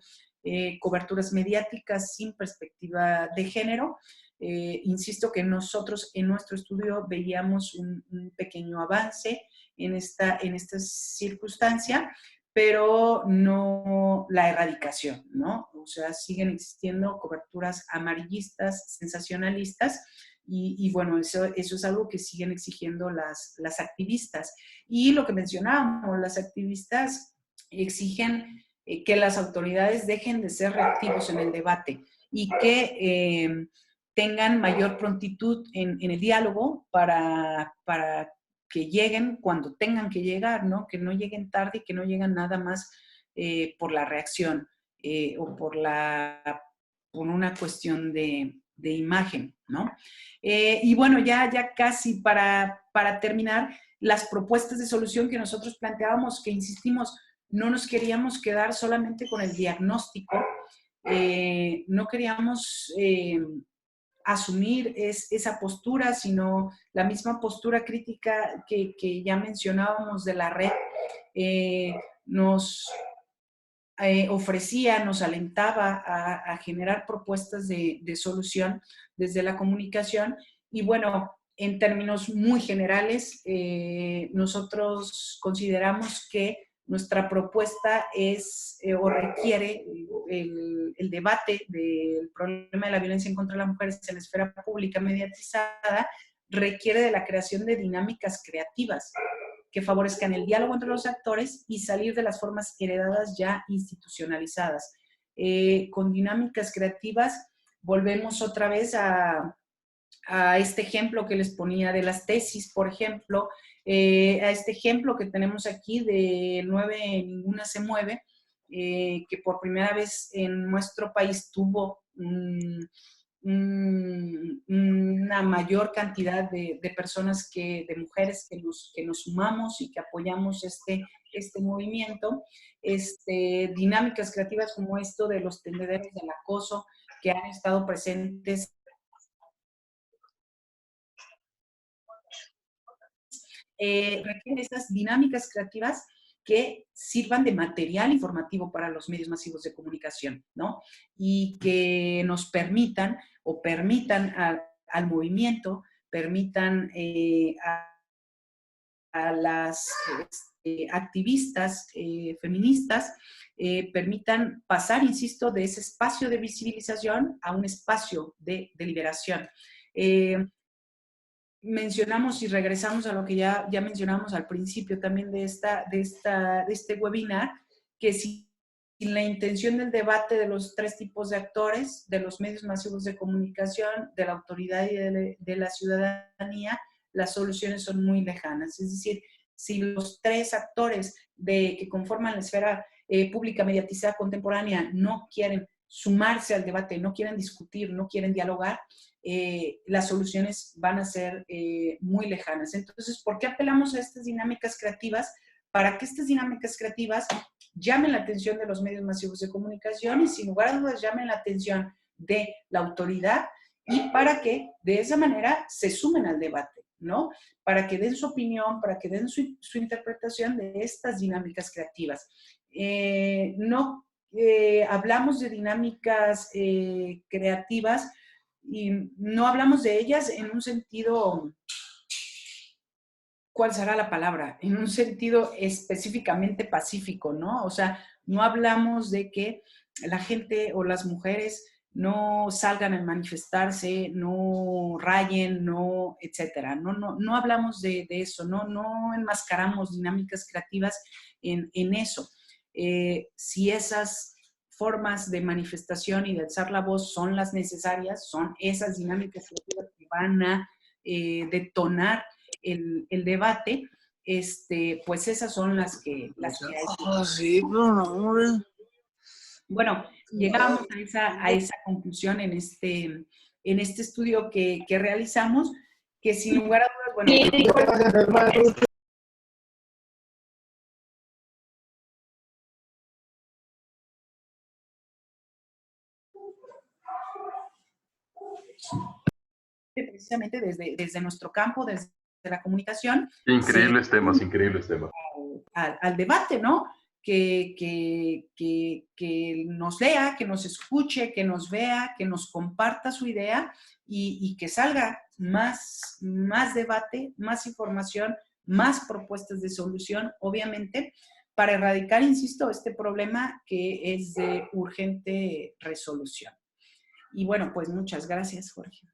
B: coberturas mediáticas sin perspectiva de género. Insisto que nosotros en nuestro estudio veíamos un pequeño avance en esta circunstancia, pero no la erradicación, ¿no? O sea, siguen existiendo coberturas amarillistas, sensacionalistas, y bueno, eso es algo que siguen exigiendo las activistas. Y lo que mencionábamos, las activistas exigen que las autoridades dejen de ser reactivos en el debate y que tengan mayor prontitud en el diálogo para que lleguen cuando tengan que llegar, ¿no? Que no lleguen tarde y que no lleguen nada más por la reacción o por una cuestión de imagen, ¿no? Y bueno, ya casi para terminar, las propuestas de solución que nosotros planteábamos, que insistimos, no nos queríamos quedar solamente con el diagnóstico, no queríamos asumir esa postura, sino la misma postura crítica que ya mencionábamos de la red, nos ofrecía, nos alentaba a generar propuestas de solución desde la comunicación. Y bueno, en términos muy generales, nosotros consideramos que nuestra propuesta es o requiere el debate del problema de la violencia en contra de las mujeres en la esfera pública mediatizada, requiere de la creación de dinámicas creativas que favorezcan el diálogo entre los actores y salir de las formas heredadas ya institucionalizadas. Con dinámicas creativas volvemos otra vez a este ejemplo que les ponía de las tesis, por ejemplo, a este ejemplo que tenemos aquí de 9 Ninguna se mueve, que por primera vez en nuestro país tuvo una mayor cantidad de personas, de mujeres que nos sumamos y que apoyamos este movimiento. Dinámicas creativas como esto de los tendederos del acoso que han estado presentes requieren esas dinámicas creativas que sirvan de material informativo para los medios masivos de comunicación, ¿no? Y que nos permitan al movimiento, permitan a las activistas feministas, permitan pasar, insisto, de ese espacio de visibilización a un espacio de liberación. Mencionamos y regresamos a lo que ya mencionamos al principio también de este webinar, que si sin la intención del debate de los tres tipos de actores, de los medios masivos de comunicación, de la autoridad y de la ciudadanía, las soluciones son muy lejanas. Es decir, si los tres actores que conforman la esfera pública mediatizada contemporánea no quieren sumarse al debate, no quieren discutir, no quieren dialogar, las soluciones van a ser muy lejanas. Entonces, ¿por qué apelamos a estas dinámicas creativas? Para que estas dinámicas creativas llamen la atención de los medios masivos de comunicación y sin lugar a dudas llamen la atención de la autoridad y para que de esa manera se sumen al debate, ¿no? Para que den su opinión, para que den su interpretación de estas dinámicas creativas. No hablamos de dinámicas creativas y no hablamos de ellas en un sentido, ¿cuál será la palabra? En un sentido específicamente pacífico, ¿no? O sea, no hablamos de que la gente o las mujeres no salgan a manifestarse, no rayen, no, etcétera. No hablamos de eso, no enmascaramos dinámicas creativas en eso. Si esas formas de manifestación y de alzar la voz son las necesarias, son esas dinámicas creativas que van a detonar el debate, pues esas son las que hay.
C: Ah, sí, pero no, hombre.
B: Bueno, llegamos a esa conclusión en este estudio que realizamos, que sin lugar a dudas, bueno, precisamente desde nuestro campo, desde la comunicación.
D: Increíbles temas, increíbles temas.
B: Al debate, ¿no? Que nos lea, que nos escuche, que nos vea, que nos comparta su idea y que salga más debate, más información, más propuestas de solución, obviamente, para erradicar, insisto, este problema que es de urgente resolución. Y bueno, pues muchas gracias, Jorge.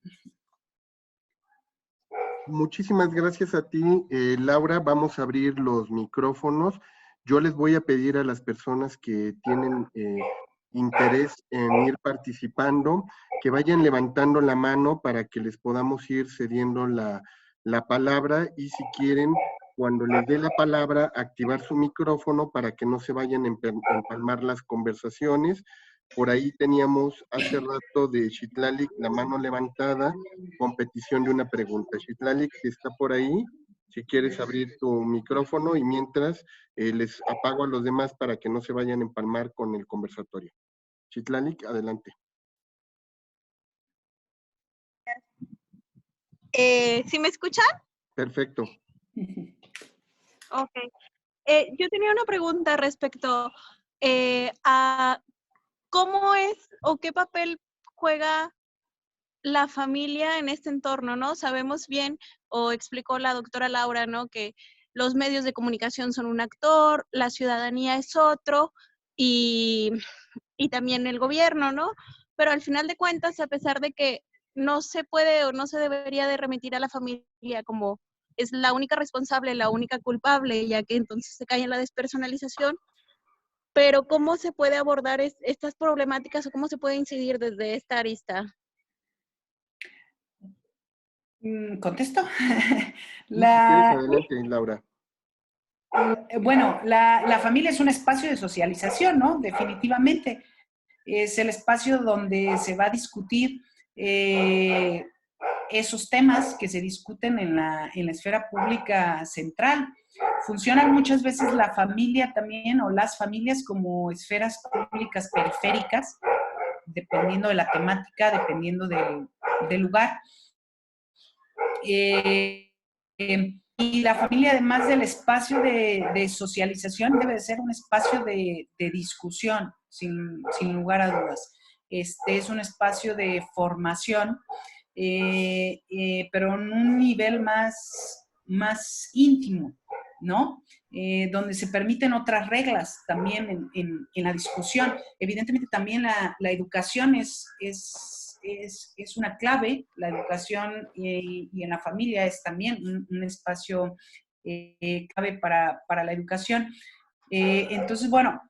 A: Muchísimas gracias a ti, Laura. Vamos a abrir los micrófonos. Yo les voy a pedir a las personas que tienen interés en ir participando, que vayan levantando la mano para que les podamos ir cediendo la palabra y si quieren, cuando les dé la palabra, activar su micrófono para que no se vayan a empalmar las conversaciones. Por ahí teníamos hace rato de Citlali la mano levantada con petición de una pregunta. Citlali, si está por ahí, si quieres abrir tu micrófono y mientras les apago a los demás para que no se vayan a empalmar con el conversatorio. Citlali, adelante.
E: ¿Sí me escuchan?
A: Perfecto.
E: Ok. Yo tenía una pregunta respecto a cómo es o qué papel juega la familia en este entorno, ¿no? Sabemos bien, o explicó la doctora Laura, ¿no? Que los medios de comunicación son un actor, la ciudadanía es otro y también el gobierno, ¿no? Pero al final de cuentas, a pesar de que no se puede o no se debería de remitir a la familia como es la única responsable, la única culpable, ya que entonces se cae en la despersonalización, pero ¿cómo se puede abordar estas problemáticas o cómo se puede incidir desde esta arista?
B: ¿Contesto?
A: Si quieres, adelante, Laura.
B: Bueno, la familia es un espacio de socialización, ¿no? Definitivamente. Es el espacio donde se va a discutir esos temas que se discuten en la esfera pública central. Funcionan muchas veces la familia también o las familias como esferas públicas periféricas, dependiendo de la temática, dependiendo del lugar. Y la familia, además del espacio de socialización, debe de ser un espacio de discusión, sin lugar a dudas. Es un espacio de formación, pero en un nivel más íntimo, ¿no? Donde se permiten otras reglas también en la discusión. Evidentemente también la educación es una clave, la educación y en la familia es también un espacio clave para la educación. Entonces, bueno,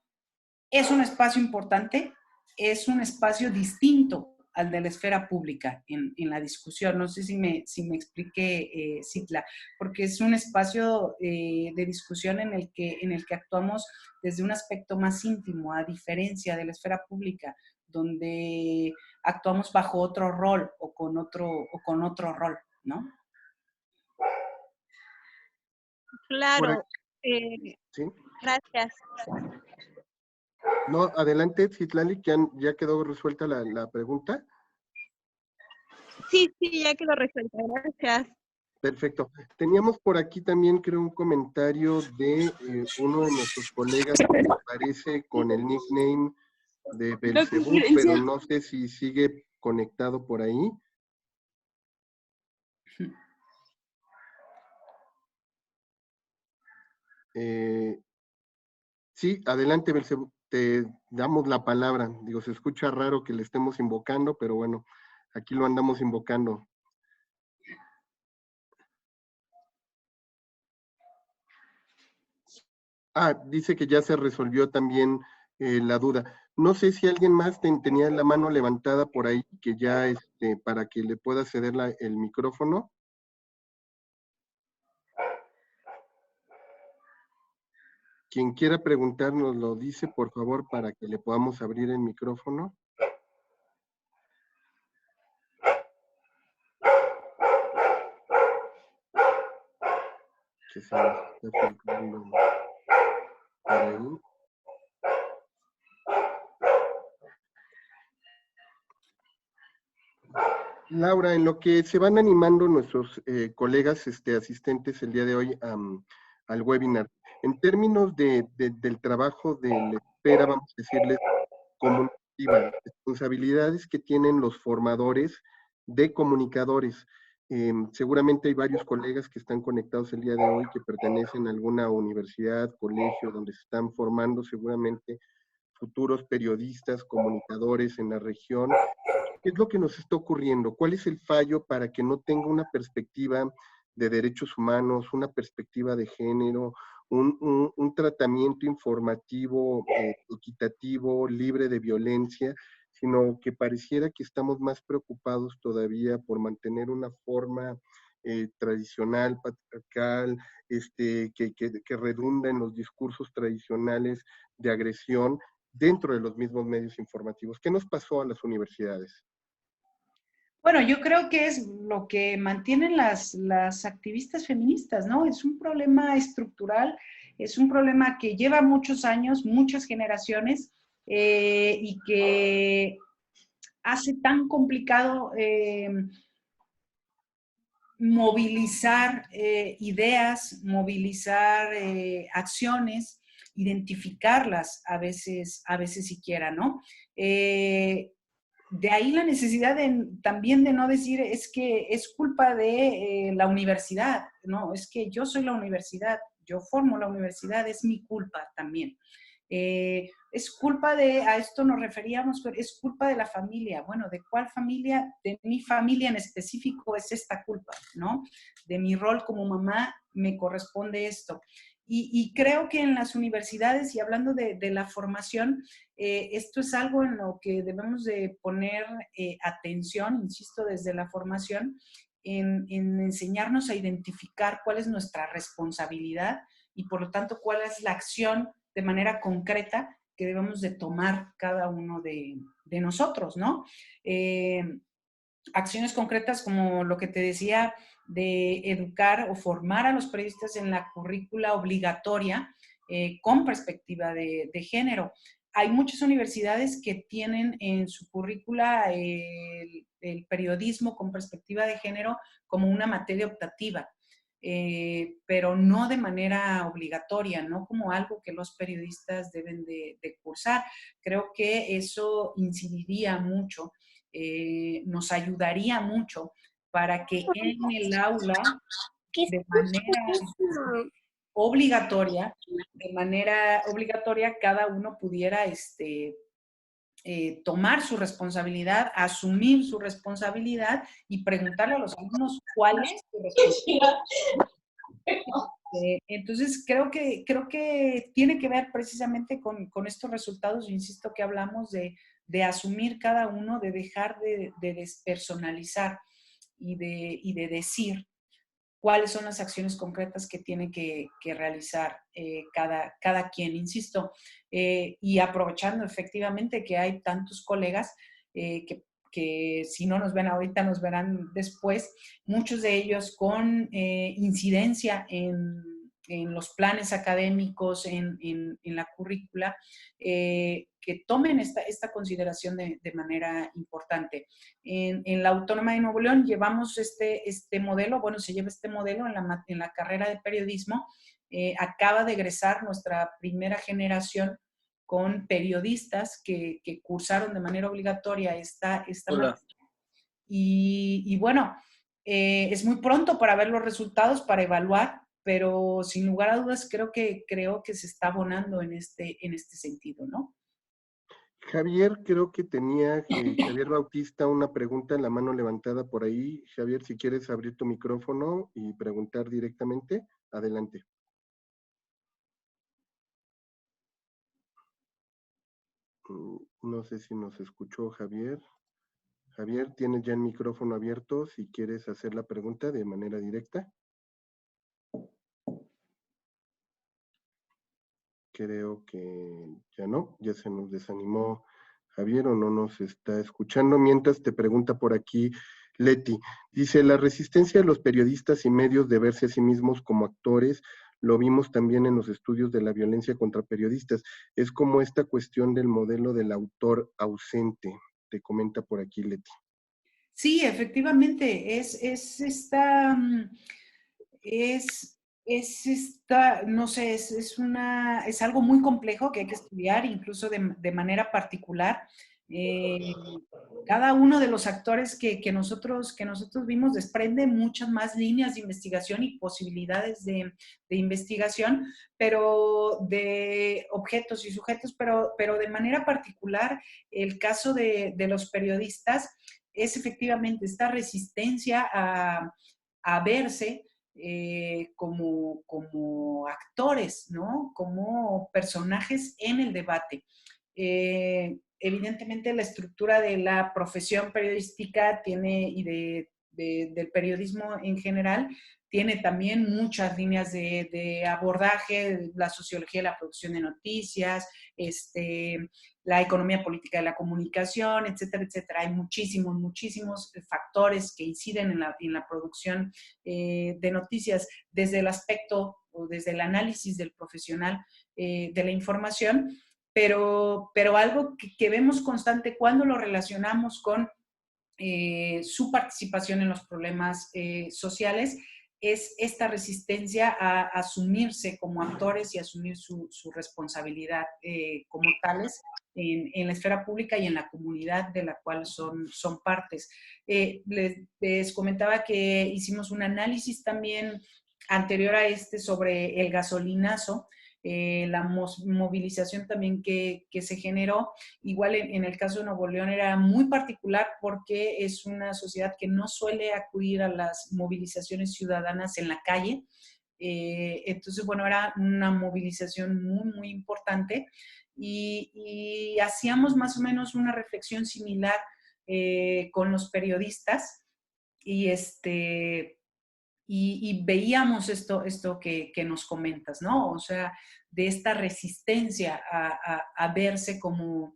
B: es un espacio importante, es un espacio distinto al de la esfera pública en la discusión. No sé si me expliqué, Citla, porque es un espacio de discusión en el que actuamos desde un aspecto más íntimo, a diferencia de la esfera pública, donde actuamos bajo otro rol o con otro rol, ¿no?
E: Claro.
A: ¿Sí?
E: Gracias.
A: No, adelante, Citlali, que ya quedó resuelta la pregunta.
E: Sí, ya quedó resuelta. Gracias.
A: Perfecto. Teníamos por aquí también, creo, un comentario de uno de nuestros colegas que aparece con el nickname de Belcebú, pero no sé si sigue conectado por ahí. Sí, adelante, Belcebú, te damos la palabra. Digo, se escucha raro que le estemos invocando, pero bueno, aquí lo andamos invocando. Dice que ya se resolvió también la duda. No sé si alguien más tenía la mano levantada por ahí, que ya, para que le pueda ceder el micrófono. Quien quiera preguntarnos lo dice, por favor, para que le podamos abrir el micrófono. Que se nos está filtrando por ahí. Laura, en lo que se van animando nuestros colegas asistentes el día de hoy al webinar, en términos del trabajo de la esfera, vamos a decirles, comunicativa, responsabilidades que tienen los formadores de comunicadores. Seguramente hay varios colegas que están conectados el día de hoy que pertenecen a alguna universidad, colegio, donde se están formando seguramente futuros periodistas, comunicadores en la región. ¿Qué es lo que nos está ocurriendo? ¿Cuál es el fallo para que no tenga una perspectiva de derechos humanos, una perspectiva de género, un tratamiento informativo, equitativo, libre de violencia, sino que pareciera que estamos más preocupados todavía por mantener una forma tradicional, patriarcal, que redunda en los discursos tradicionales de agresión dentro de los mismos medios informativos? ¿Qué nos pasó a las universidades?
B: Bueno, yo creo que es lo que mantienen las activistas feministas, ¿no? Es un problema estructural, es un problema que lleva muchos años, muchas generaciones, y que hace tan complicado movilizar ideas, movilizar acciones, identificarlas a veces siquiera, ¿no? De ahí la necesidad también de no decir es que es culpa de la universidad, no, es que yo soy la universidad, yo formo la universidad, es mi culpa también. Es culpa a esto nos referíamos, pero es culpa de la familia. Bueno, ¿de cuál familia? De mi familia en específico es esta culpa, ¿no? De mi rol como mamá me corresponde esto. Y creo que en las universidades, y hablando de la formación, esto es algo en lo que debemos de poner atención, insisto, desde la formación, en enseñarnos a identificar cuál es nuestra responsabilidad y por lo tanto cuál es la acción de manera concreta que debemos de tomar cada uno de nosotros, ¿no? Acciones concretas como lo que te decía de educar o formar a los periodistas en la currícula obligatoria con perspectiva de género. Hay muchas universidades que tienen en su currícula el periodismo con perspectiva de género como una materia optativa. Pero no de manera obligatoria, no como algo que los periodistas deben de cursar. Creo que eso incidiría mucho, nos ayudaría mucho para que en el aula, de manera obligatoria, cada uno pudiera tomar su responsabilidad, asumir su responsabilidad y preguntarle a los alumnos cuál es su responsabilidad. Entonces, creo que tiene que ver precisamente con estos resultados, insisto, que hablamos de asumir cada uno, de dejar de despersonalizar y de decir cuáles son las acciones concretas que tiene que realizar cada quien, insisto, y aprovechando efectivamente que hay tantos colegas que si no nos ven ahorita, nos verán después, muchos de ellos con incidencia en los planes académicos, en la currícula, que tomen esta consideración de manera importante. En la Autónoma de Nuevo León llevamos este modelo, bueno, se lleva este modelo en la carrera de periodismo. Acaba de egresar nuestra primera generación con periodistas que cursaron de manera obligatoria esta
C: Hola.
B: materia. Y bueno, es muy pronto para ver los resultados, para evaluar, pero sin lugar a dudas creo que se está abonando en este sentido, ¿no?
A: Javier, creo que tenía Javier Bautista una pregunta en la mano levantada por ahí. Javier, si quieres abrir tu micrófono y preguntar directamente, adelante. No sé si nos escuchó Javier. Javier, tienes ya el micrófono abierto si quieres hacer la pregunta de manera directa. Creo que ya no, ya se nos desanimó Javier o no nos está escuchando. Mientras te pregunta por aquí Leti, dice, la resistencia de los periodistas y medios de verse a sí mismos como actores, lo vimos también en los estudios de la violencia contra periodistas. Es como esta cuestión del modelo del autor ausente, te comenta por aquí Leti.
B: Sí, efectivamente, es esta, es esta, no sé, es algo muy complejo que hay que estudiar, incluso de manera particular. Eh, Cada uno de los actores que nosotros vimos desprende muchas más líneas de investigación y posibilidades de investigación, pero de objetos y sujetos, pero de manera particular, el caso de los periodistas es efectivamente esta resistencia a verse como actores, ¿no? Como personajes en el debate. Evidentemente la estructura de la profesión periodística tiene, y del periodismo en general, tiene también muchas líneas de abordaje, la sociología de la producción de noticias, la economía política de la comunicación, etcétera, etcétera. Hay muchísimos factores que inciden en la producción de noticias desde el aspecto o desde el análisis del profesional de la información, pero algo que vemos constante cuando lo relacionamos con su participación en los problemas sociales es esta resistencia a asumirse como actores y asumir su responsabilidad como tales en la esfera pública y en la comunidad de la cual son partes. Les comentaba que hicimos un análisis también anterior a sobre el gasolinazo, la movilización también que se generó. Igual en el caso de Nuevo León era muy particular porque es una sociedad que no suele acudir a las movilizaciones ciudadanas en la calle. Entonces, bueno, era una movilización muy importante y hacíamos más o menos una reflexión similar con los periodistas y y veíamos esto que nos comentas, ¿no? O sea, de esta resistencia a verse como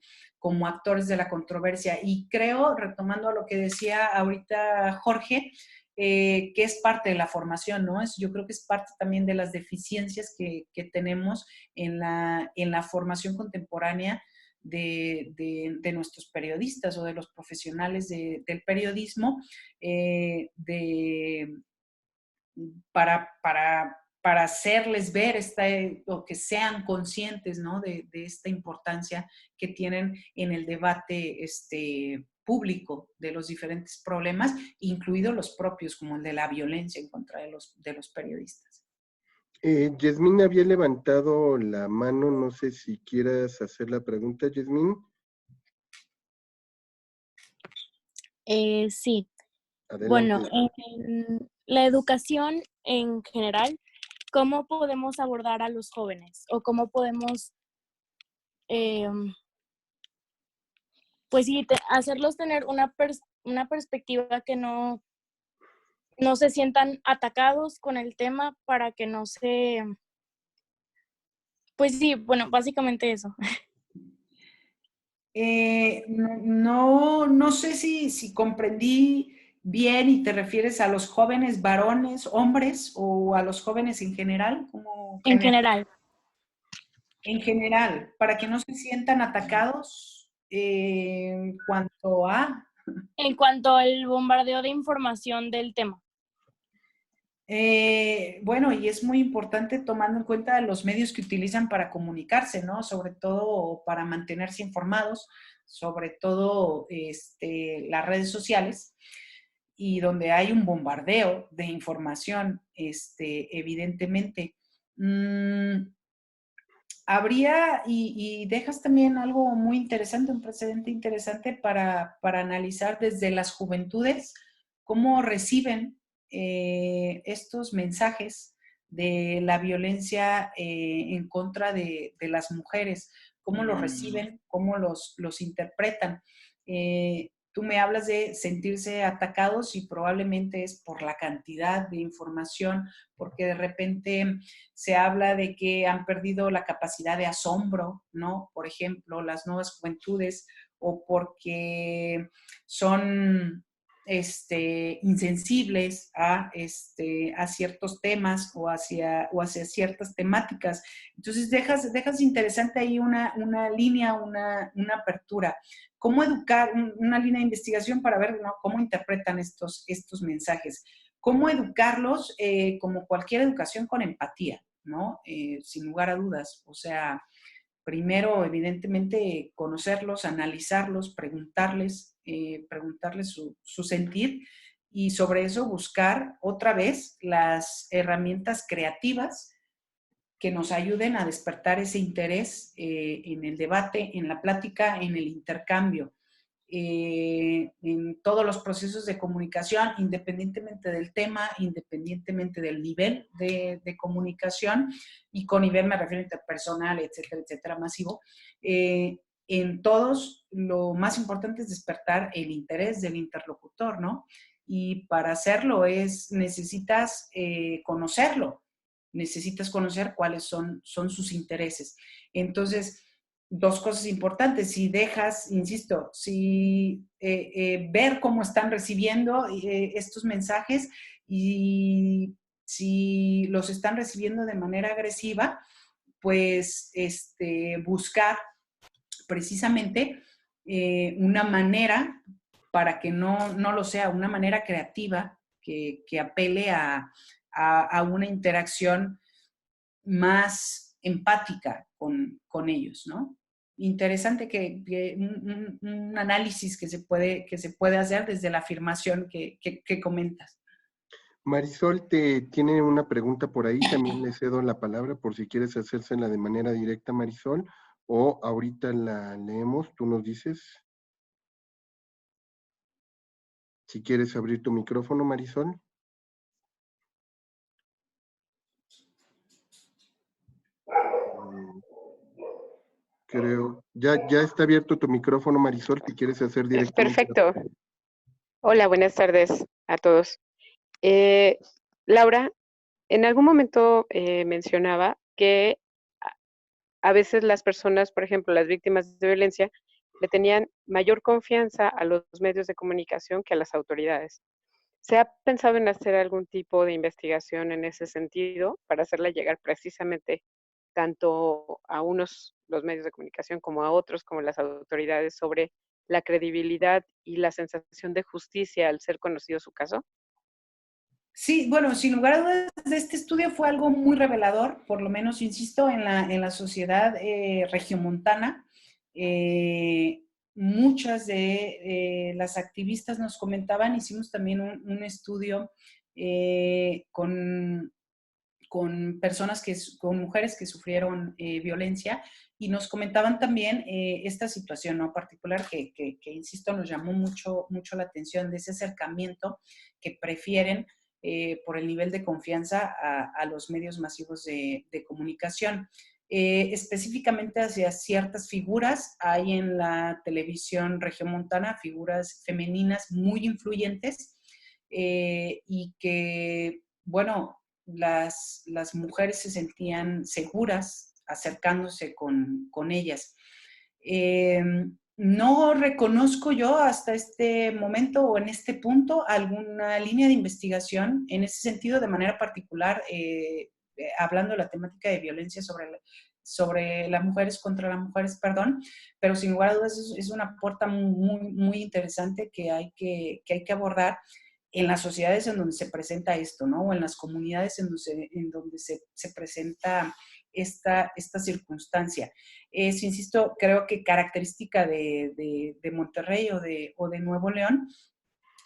B: actores de la controversia. Y creo, retomando a lo que decía ahorita Jorge, que es parte de la formación, ¿no? Yo creo que es parte también de las deficiencias que tenemos en la formación contemporánea de nuestros periodistas o de los profesionales del periodismo, para hacerles ver o que sean conscientes, ¿no? de esta importancia que tienen en el debate público de los diferentes problemas, incluidos los propios, como el de la violencia en contra de los periodistas.
A: Yasmín había levantado la mano, no sé si quieras hacer la pregunta, Yasmín.
F: Sí.
A: Adelante.
F: Bueno, en la educación en general ¿cómo podemos abordar a los jóvenes? ¿O cómo podemos, pues sí, hacerlos tener una perspectiva que no se sientan atacados con el tema para que no se... Pues sí, bueno, básicamente eso.
B: No sé si comprendí bien y te refieres a los jóvenes varones, hombres, o a los jóvenes en general, como
F: En general.
B: en general, para que no se sientan atacados en cuanto a...
F: En cuanto al bombardeo de información del tema.
B: Bueno, y es muy importante tomando en cuenta los medios que utilizan para comunicarse, ¿no? Sobre todo para mantenerse informados, sobre todo las redes sociales, y donde hay un bombardeo de información, evidentemente. Habría, y dejas también algo muy interesante, un precedente interesante para analizar desde las juventudes cómo reciben estos mensajes de la violencia en contra de las mujeres, cómo los reciben, cómo los interpretan. Tú me hablas de sentirse atacados y probablemente es por la cantidad de información, porque de repente se habla de que han perdido la capacidad de asombro, ¿no? Por ejemplo, las nuevas juventudes, o porque son insensibles a ciertos temas o hacia ciertas temáticas. Entonces, dejas interesante ahí una línea, una apertura. ¿Cómo educar? Una línea de investigación para ver, ¿no?, cómo interpretan estos mensajes. ¿Cómo educarlos? Como cualquier educación, con empatía, ¿no? Sin lugar a dudas. O sea, primero, evidentemente, conocerlos, analizarlos, preguntarles su sentir, y sobre eso buscar otra vez las herramientas creativas que nos ayuden a despertar ese interés en el debate, en la plática, en el intercambio. En todos los procesos de comunicación, independientemente del tema, independientemente del nivel de comunicación, y con nivel me refiero a interpersonal, etcétera, etcétera, masivo, en todos lo más importante es despertar el interés del interlocutor, ¿no? Y para hacerlo necesitas conocerlo, necesitas conocer cuáles son sus intereses. Entonces, dos cosas importantes: si dejas, insisto, ver cómo están recibiendo estos mensajes, y si los están recibiendo de manera agresiva, pues buscar precisamente una manera para que no lo sea, una manera creativa que apele a una interacción más empática con ellos, ¿no? Interesante que un análisis que se puede hacer desde la afirmación que comentas.
A: Marisol tiene una pregunta por ahí, también le cedo la palabra por si quieres hacérsela de manera directa, Marisol, o ahorita la leemos, tú nos dices. Si quieres abrir tu micrófono, Marisol. Creo, ya está abierto tu micrófono, Marisol, si quieres hacer directamente.
G: Perfecto. Hola, buenas tardes a todos. Laura, en algún momento mencionaba que a veces las personas, por ejemplo, las víctimas de violencia, le tenían mayor confianza a los medios de comunicación que a las autoridades. ¿Se ha pensado en hacer algún tipo de investigación en ese sentido para hacerla llegar precisamente tanto a los medios de comunicación, como a otros, como las autoridades, sobre la credibilidad y la sensación de justicia al ser conocido su caso?
B: Sí, bueno, sin lugar a dudas, este estudio fue algo muy revelador, por lo menos, insisto, en la sociedad regiomontana. Muchas de las activistas nos comentaban, hicimos también un estudio con personas con mujeres que sufrieron violencia, y nos comentaban también esta situación, ¿no?, particular que, insisto, nos llamó mucho la atención, de ese acercamiento que prefieren por el nivel de confianza a los medios masivos de comunicación. Específicamente hacia ciertas figuras, hay en la televisión regiomontana figuras femeninas muy influyentes y que, bueno, las mujeres se sentían seguras acercándose con ellas. No reconozco yo hasta este momento o en este punto alguna línea de investigación en ese sentido de manera particular, hablando de la temática de violencia sobre las mujeres, contra las mujeres, perdón, pero sin lugar a dudas es una puerta muy interesante que hay que abordar en las sociedades en donde se presenta esto, ¿no? O en las comunidades en donde se presenta esta circunstancia. Insisto, creo que característica de Monterrey o de Nuevo León,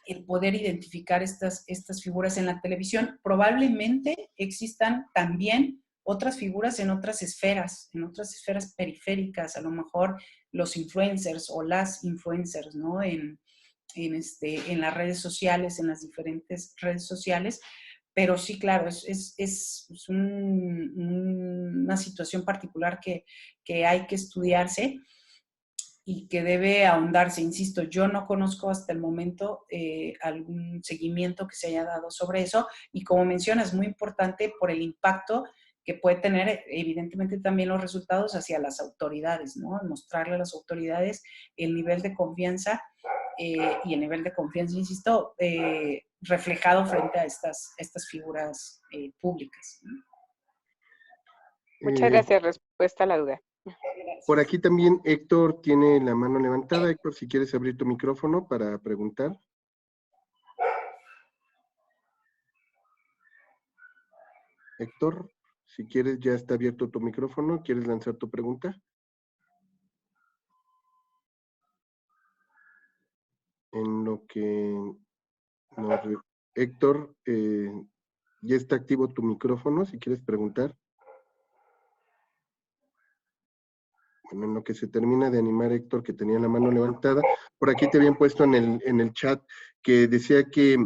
B: el poder identificar estas figuras en la televisión. Probablemente existan también otras figuras en otras esferas periféricas, a lo mejor los influencers o las influencers, ¿no? En las redes sociales, en las diferentes redes sociales, pero sí, claro, es una situación particular que hay que estudiarse y que debe ahondarse. Insisto, yo no conozco hasta el momento algún seguimiento que se haya dado sobre eso, y como mencionas, muy importante por el impacto que puede tener evidentemente también los resultados hacia las autoridades, ¿no? Mostrarle a las autoridades el nivel de confianza y el nivel de confianza, insisto, reflejado frente a estas figuras públicas, ¿no?
G: Muchas gracias. Respuesta a la duda.
A: Por aquí también Héctor tiene la mano levantada. Héctor, si quieres abrir tu micrófono para preguntar. Héctor, si quieres, ya está abierto tu micrófono. ¿Quieres lanzar tu pregunta? En lo que... Héctor, ya está activo tu micrófono, si quieres preguntar. Bueno, en lo que se termina de animar Héctor, que tenía la mano levantada, por aquí te habían puesto en el chat que decía que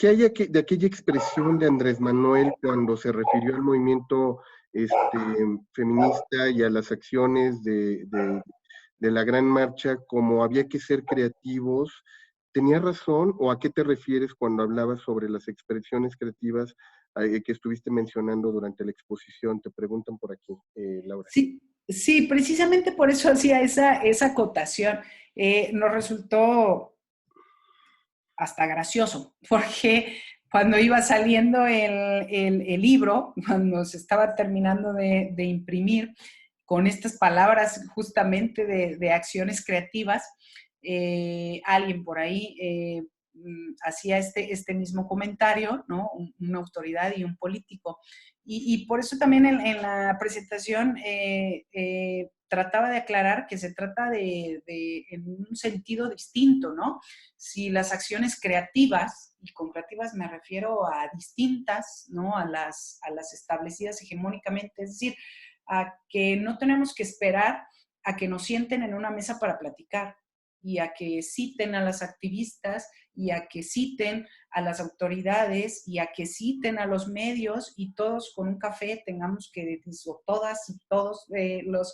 A: haya de aquella expresión de Andrés Manuel cuando se refirió al movimiento feminista y a las acciones de la gran marcha, como había que ser creativos. ¿Tenía razón o a qué te refieres cuando hablabas sobre las expresiones creativas que estuviste mencionando durante la exposición? Te preguntan por aquí, Laura.
B: Sí, precisamente por eso hacía esa acotación. Nos resultó hasta gracioso, porque cuando iba saliendo el libro, cuando se estaba terminando de imprimir, con estas palabras justamente de acciones creativas, alguien por ahí hacía este mismo comentario, ¿no? Una autoridad y un político. Y por eso también en la presentación trataba de aclarar que se trata en un sentido distinto, ¿no? Si las acciones creativas, y con creativas me refiero a distintas, ¿no? A las establecidas hegemónicamente, es decir, a que no tenemos que esperar a que nos sienten en una mesa para platicar y a que citen a las activistas y a que citen a las autoridades y a que citen a los medios y todos con un café tengamos que, o todas y todos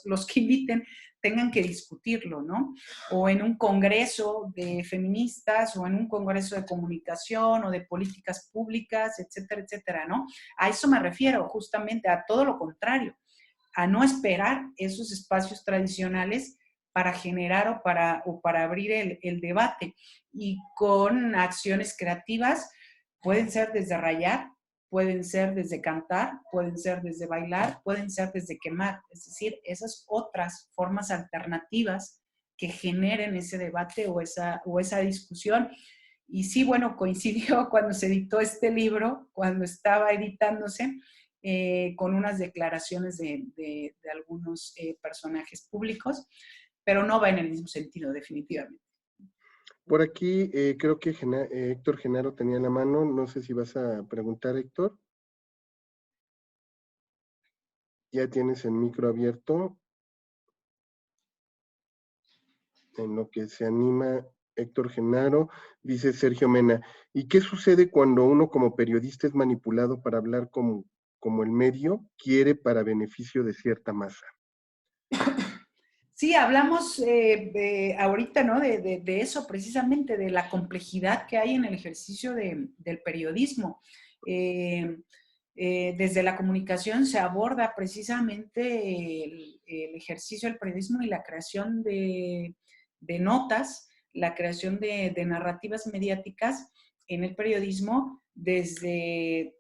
B: los que inviten tengan que discutirlo, ¿no? O en un congreso de feministas o en un congreso de comunicación o de políticas públicas, etcétera, etcétera, ¿no? A eso me refiero, justamente a todo lo contrario, a no esperar esos espacios tradicionales para generar o para abrir el debate. Y con acciones creativas pueden ser desde rayar, pueden ser desde cantar, pueden ser desde bailar, pueden ser desde quemar. Es decir, esas otras formas alternativas que generen ese debate o esa discusión. Y sí, bueno, coincidió cuando se editó este libro, cuando estaba editándose, con unas declaraciones de algunos personajes públicos, pero no va en el mismo sentido, definitivamente.
A: Por aquí creo que Héctor Genaro tenía la mano. No sé si vas a preguntar, Héctor. Ya tienes el micro abierto. En lo que se anima Héctor Genaro, dice Sergio Mena. ¿Y qué sucede cuando uno como periodista es manipulado para hablar como el medio quiere para beneficio de cierta masa?
B: Sí, hablamos ahorita, ¿no? De eso, precisamente, de la complejidad que hay en el ejercicio del periodismo. Desde la comunicación se aborda precisamente el ejercicio del periodismo y la creación de notas, la creación de narrativas mediáticas en el periodismo desde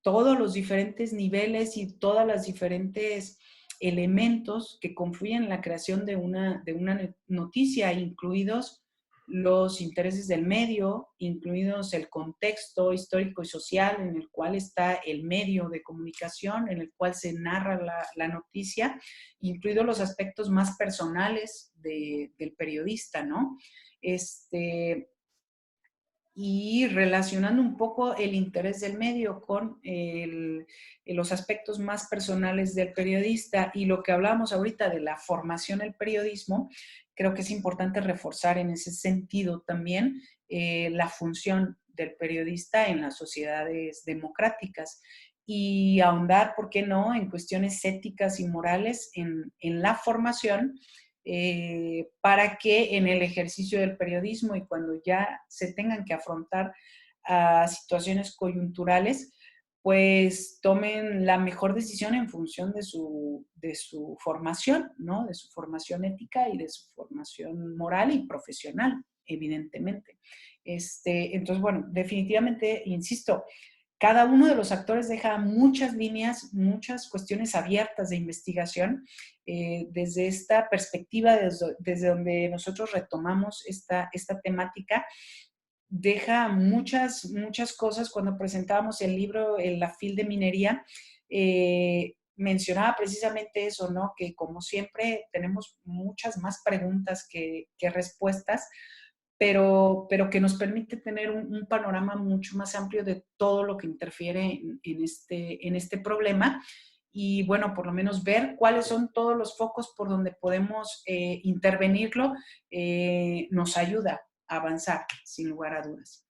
B: todos los diferentes niveles y todas las diferentes elementos que confluyen en la creación de una noticia, incluidos los intereses del medio, incluidos el contexto histórico y social en el cual está el medio de comunicación, en el cual se narra la noticia, incluidos los aspectos más personales del periodista, ¿no? Y relacionando un poco el interés del medio con los aspectos más personales del periodista y lo que hablamos ahorita de la formación del periodismo, creo que es importante reforzar en ese sentido también la función del periodista en las sociedades democráticas y ahondar, ¿por qué no?, en cuestiones éticas y morales en la formación, para que en el ejercicio del periodismo y cuando ya se tengan que afrontar a situaciones coyunturales, pues tomen la mejor decisión en función de su formación, ¿no? De su formación ética y de su formación moral y profesional, evidentemente. Entonces, bueno, definitivamente, insisto, cada uno de los actores deja muchas líneas, muchas cuestiones abiertas de investigación. Desde esta perspectiva, desde donde nosotros retomamos esta temática, deja muchas cosas. Cuando presentábamos el libro, La FIL de Minería, mencionaba precisamente eso, ¿no? Que como siempre tenemos muchas más preguntas que respuestas, pero que nos permite tener un panorama mucho más amplio de todo lo que interfiere en este problema y, bueno, por lo menos ver cuáles son todos los focos por donde podemos intervenirlo, nos ayuda a avanzar, sin lugar a dudas.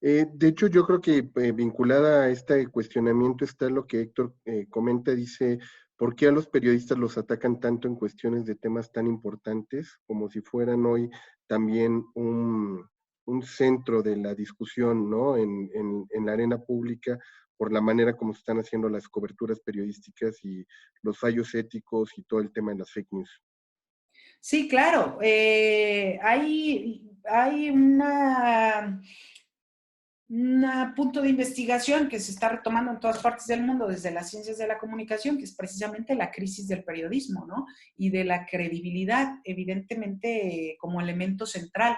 A: De hecho, yo creo que vinculada a este cuestionamiento está lo que Héctor comenta, dice, ¿por qué a los periodistas los atacan tanto en cuestiones de temas tan importantes como si fueran hoy también un centro de la discusión, ¿no? En la arena pública, por la manera como se están haciendo las coberturas periodísticas y los fallos éticos y todo el tema de las fake news?
B: Sí, claro. Hay un punto de investigación que se está retomando en todas partes del mundo desde las ciencias de la comunicación, que es precisamente la crisis del periodismo, ¿no? Y de la credibilidad, evidentemente, como elemento central.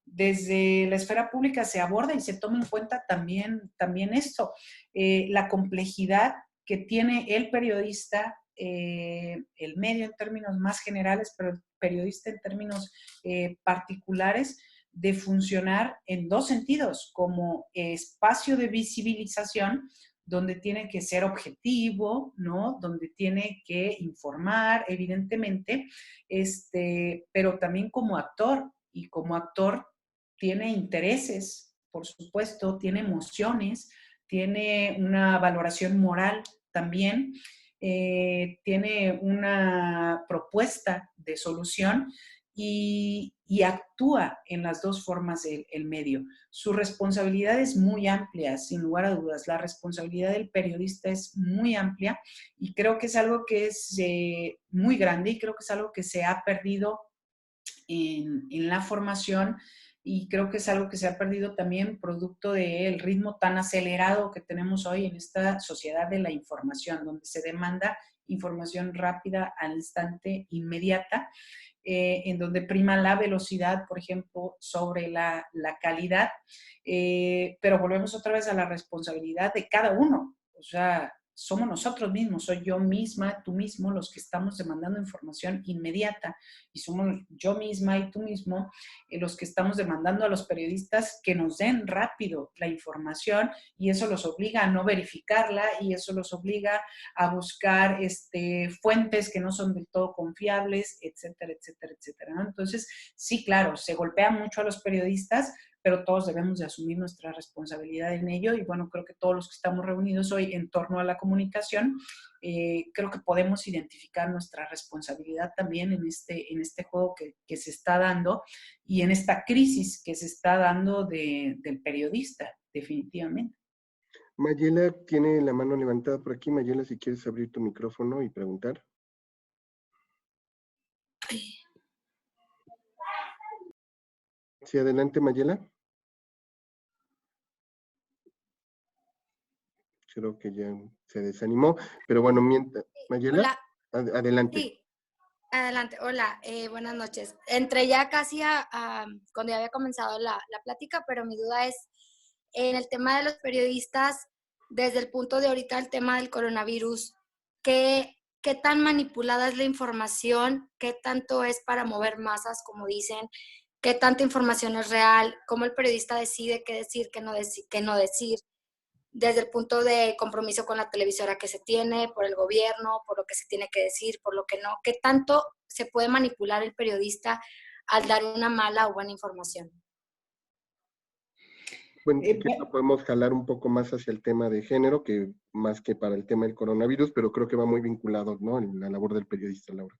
B: Desde la esfera pública se aborda y se toma en cuenta también esto, la complejidad que tiene el periodista, el medio en términos más generales, pero el periodista en términos particulares, de funcionar en dos sentidos, como espacio de visibilización, donde tiene que ser objetivo, ¿no? Donde tiene que informar, evidentemente, pero también como actor, y como actor tiene intereses, por supuesto, tiene emociones, tiene una valoración moral también, tiene una propuesta de solución y actúa en las dos formas el medio. Su responsabilidad es muy amplia, sin lugar a dudas. La responsabilidad del periodista es muy amplia y creo que es algo que es muy grande y creo que es algo que se ha perdido en la formación y creo que es algo que se ha perdido también producto del ritmo tan acelerado que tenemos hoy en esta sociedad de la información, donde se demanda información rápida, al instante, inmediata, en donde prima la velocidad, por ejemplo, sobre la calidad, pero volvemos otra vez a la responsabilidad de cada uno. O sea, somos nosotros mismos, soy yo misma, tú mismo, los que estamos demandando información inmediata, y somos yo misma y tú mismo los que estamos demandando a los periodistas que nos den rápido la información, y eso los obliga a no verificarla, y eso los obliga a buscar fuentes que no son del todo confiables, etcétera, etcétera, etcétera, ¿no? Entonces, sí, claro, se golpea mucho a los periodistas, pero todos debemos de asumir nuestra responsabilidad en ello, y bueno, creo que todos los que estamos reunidos hoy en torno a la comunicación, creo que podemos identificar nuestra responsabilidad también en este juego que se está dando, y en esta crisis que se está dando del periodista, definitivamente.
A: Mayela tiene la mano levantada por aquí. Mayela, si quieres abrir tu micrófono y preguntar. Sí, adelante, Mayela. Creo que ya se desanimó, pero bueno, mientras, Mayela,
H: Hola.
A: Adelante.
H: Sí, adelante. Hola, buenas noches. Entré ya casi cuando ya había comenzado la plática, pero mi duda es en el tema de los periodistas, desde el punto de ahorita el tema del coronavirus, ¿qué tan manipulada es la información? ¿Qué tanto es para mover masas, como dicen? ¿Qué tanta información es real? ¿Cómo el periodista decide qué decir, qué no decir? Desde el punto de compromiso con la televisora que se tiene, por el gobierno, por lo que se tiene que decir, por lo que no. ¿Qué tanto se puede manipular el periodista al dar una mala o buena información?
A: Bueno, si quieres, podemos jalar un poco más hacia el tema de género, que más que para el tema del coronavirus, pero creo que va muy vinculado, ¿no?, en la labor del periodista, Laura.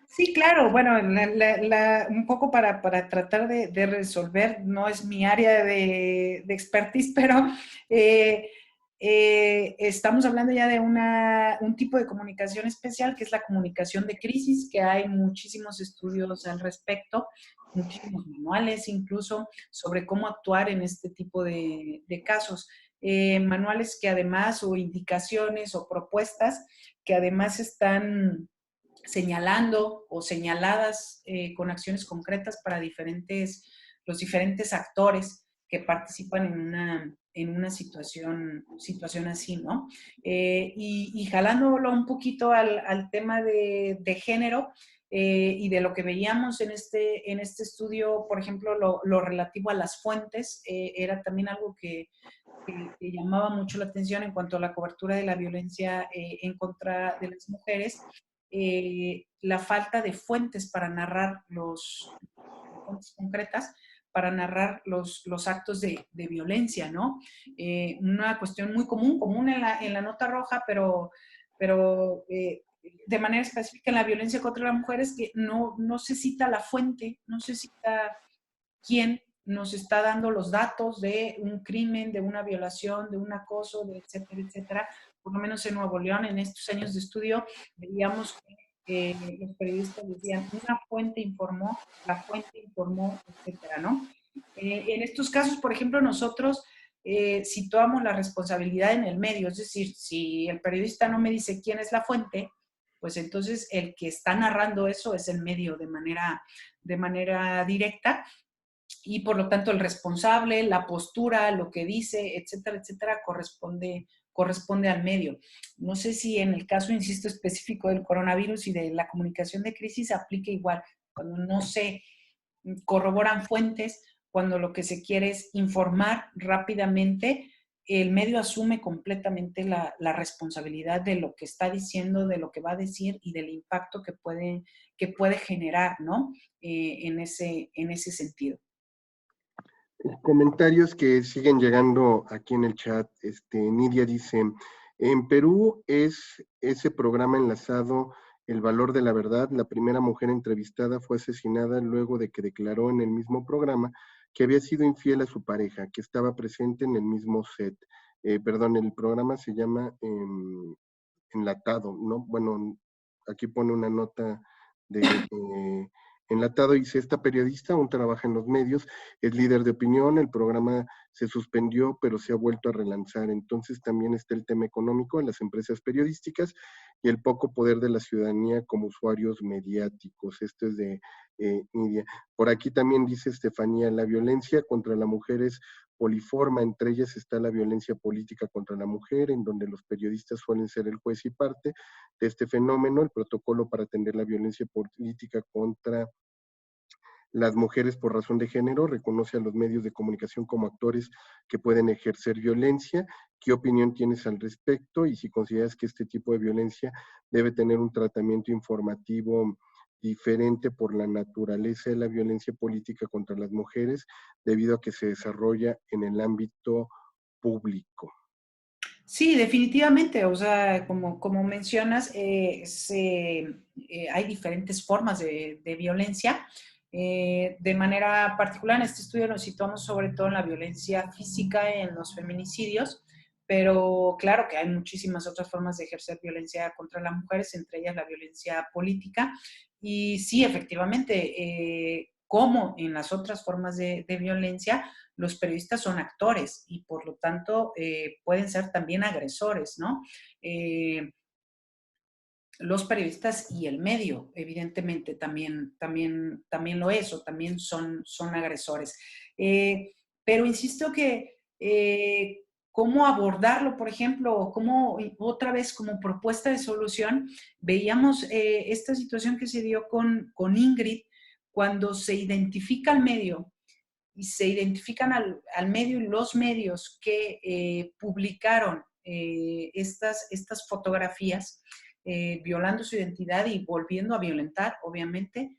B: Sí, claro, bueno, un poco para tratar de resolver, no es mi área de expertise, pero estamos hablando ya de un tipo de comunicación especial, que es la comunicación de crisis, que hay muchísimos estudios al respecto, muchísimos manuales incluso, sobre cómo actuar en este tipo de casos. Manuales que además, o indicaciones o propuestas, que además están señalando o señaladas con acciones concretas para los diferentes actores que participan en una situación así, ¿no? Y jalándolo un poquito al tema de género, y de lo que veíamos en este estudio, por ejemplo, lo relativo a las fuentes, era también algo que llamaba mucho la atención en cuanto a la cobertura de la violencia en contra de las mujeres. La falta de fuentes para narrar fuentes concretas para narrar los actos de violencia, ¿no? Una cuestión muy común en la nota roja, pero de manera específica en la violencia contra las mujeres, que no se cita la fuente, no se cita quién nos está dando los datos de un crimen, de una violación, de un acoso, de etcétera, etcétera. Por lo menos en Nuevo León, en estos años de estudio, veíamos que los periodistas decían, una fuente informó, la fuente informó, etcétera, ¿no? En estos casos, por ejemplo, nosotros situamos la responsabilidad en el medio, es decir, si el periodista no me dice quién es la fuente, pues entonces el que está narrando eso es el medio de manera directa, y por lo tanto el responsable, la postura, lo que dice, etcétera, etcétera, corresponde al medio. No sé si en el caso, insisto, específico del coronavirus y de la comunicación de crisis aplique igual, cuando no se corroboran fuentes, cuando lo que se quiere es informar rápidamente, el medio asume completamente la responsabilidad de lo que está diciendo, de lo que va a decir y del impacto que puede generar, ¿no? En ese sentido.
A: Comentarios que siguen llegando aquí en el chat. Nidia dice, en Perú es ese programa enlazado El Valor de la Verdad. La primera mujer entrevistada fue asesinada luego de que declaró en el mismo programa que había sido infiel a su pareja, que estaba presente en el mismo set. El programa se llama Enlatado, ¿no? Bueno, aquí pone una nota de Enlatado, dice, esta periodista aún trabaja en los medios, es líder de opinión, el programa se suspendió, pero se ha vuelto a relanzar. Entonces también está el tema económico en las empresas periodísticas, y el poco poder de la ciudadanía como usuarios mediáticos. Esto es de Nidia. Por aquí también dice Estefanía, la violencia contra la mujer es poliforma, entre ellas está la violencia política contra la mujer, en donde los periodistas suelen ser el juez y parte de este fenómeno. El protocolo para atender la violencia política contra las mujeres por razón de género reconoce a los medios de comunicación como actores que pueden ejercer violencia. ¿Qué opinión tienes al respecto? Y si consideras que este tipo de violencia debe tener un tratamiento informativo diferente por la naturaleza de la violencia política contra las mujeres, debido a que se desarrolla en el ámbito público.
B: Sí, definitivamente. O sea, como mencionas, hay diferentes formas de violencia. De manera particular, en este estudio nos situamos sobre todo en la violencia física, en los feminicidios, pero claro que hay muchísimas otras formas de ejercer violencia contra las mujeres, entre ellas la violencia política. Y sí, efectivamente, como en las otras formas de violencia, los periodistas son actores y por lo tanto pueden ser también agresores, ¿no? Los periodistas y el medio, evidentemente, también lo es, o también son agresores. Pero insisto que cómo abordarlo, por ejemplo, cómo otra vez como propuesta de solución, veíamos esta situación que se dio con Ingrid, cuando se identifica al medio y se identifican al medio y los medios que publicaron estas fotografías, violando su identidad y volviendo a violentar, obviamente,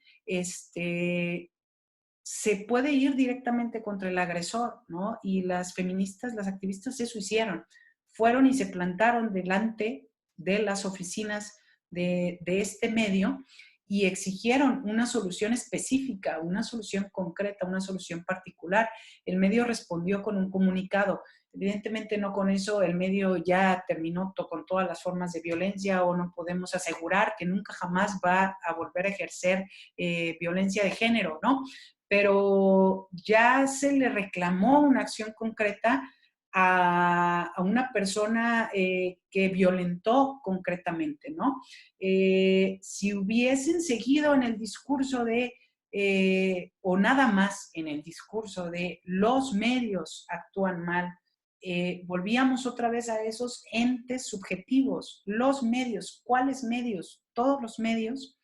B: se puede ir directamente contra el agresor, ¿no? Y las feministas, las activistas eso hicieron. Fueron y se plantaron delante de las oficinas de este medio y exigieron una solución específica, una solución concreta, una solución particular. El medio respondió con un comunicado. Evidentemente no con eso el medio ya terminó con todas las formas de violencia, o no podemos asegurar que nunca jamás va a volver a ejercer violencia de género, ¿no? Pero ya se le reclamó una acción concreta a una persona que violentó concretamente, ¿no? Si hubiesen seguido en el discurso o nada más en el discurso de los medios actúan mal, volvíamos otra vez a esos entes subjetivos. Los medios, ¿cuáles medios? Todos los medios.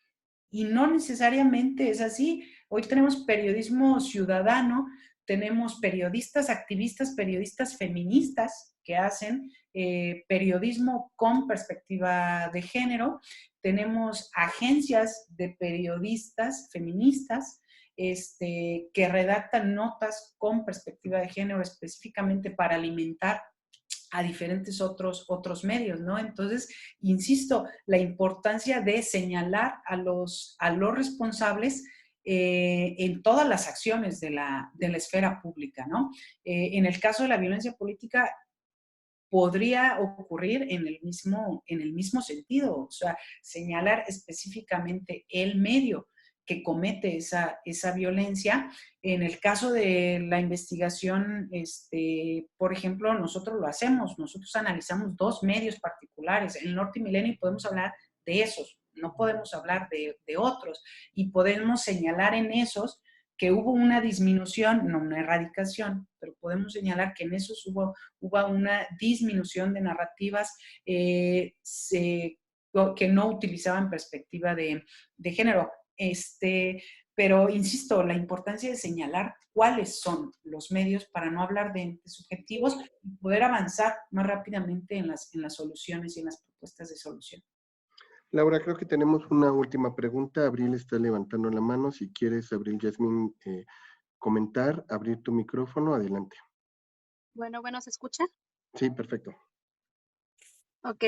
B: Y no necesariamente es así. Hoy tenemos periodismo ciudadano, tenemos periodistas activistas, periodistas feministas que hacen periodismo con perspectiva de género, tenemos agencias de periodistas feministas que redactan notas con perspectiva de género específicamente para alimentar a diferentes otros medios, ¿no? Entonces, insisto, la importancia de señalar a los responsables en todas las acciones de la esfera pública, ¿no? En el caso de la violencia política, podría ocurrir en el mismo sentido, o sea, señalar específicamente el medio que comete esa violencia. En el caso de la investigación, por ejemplo, nosotros lo hacemos, nosotros analizamos dos medios particulares. En Norte y Milenio podemos hablar de esos, no podemos hablar de otros, y podemos señalar en esos que hubo una disminución, no una erradicación, pero podemos señalar que en esos hubo una disminución de narrativas que no utilizaban perspectiva de género. Pero insisto, la importancia de señalar cuáles son los medios para no hablar de entes subjetivos y poder avanzar más rápidamente en las soluciones y en las propuestas de solución.
A: Laura, creo que tenemos una última pregunta. Abril está levantando la mano. Si quieres, Abril Yasmín, comentar, abrir tu micrófono, adelante.
I: Bueno, ¿se escucha?
A: Sí, perfecto.
I: Ok,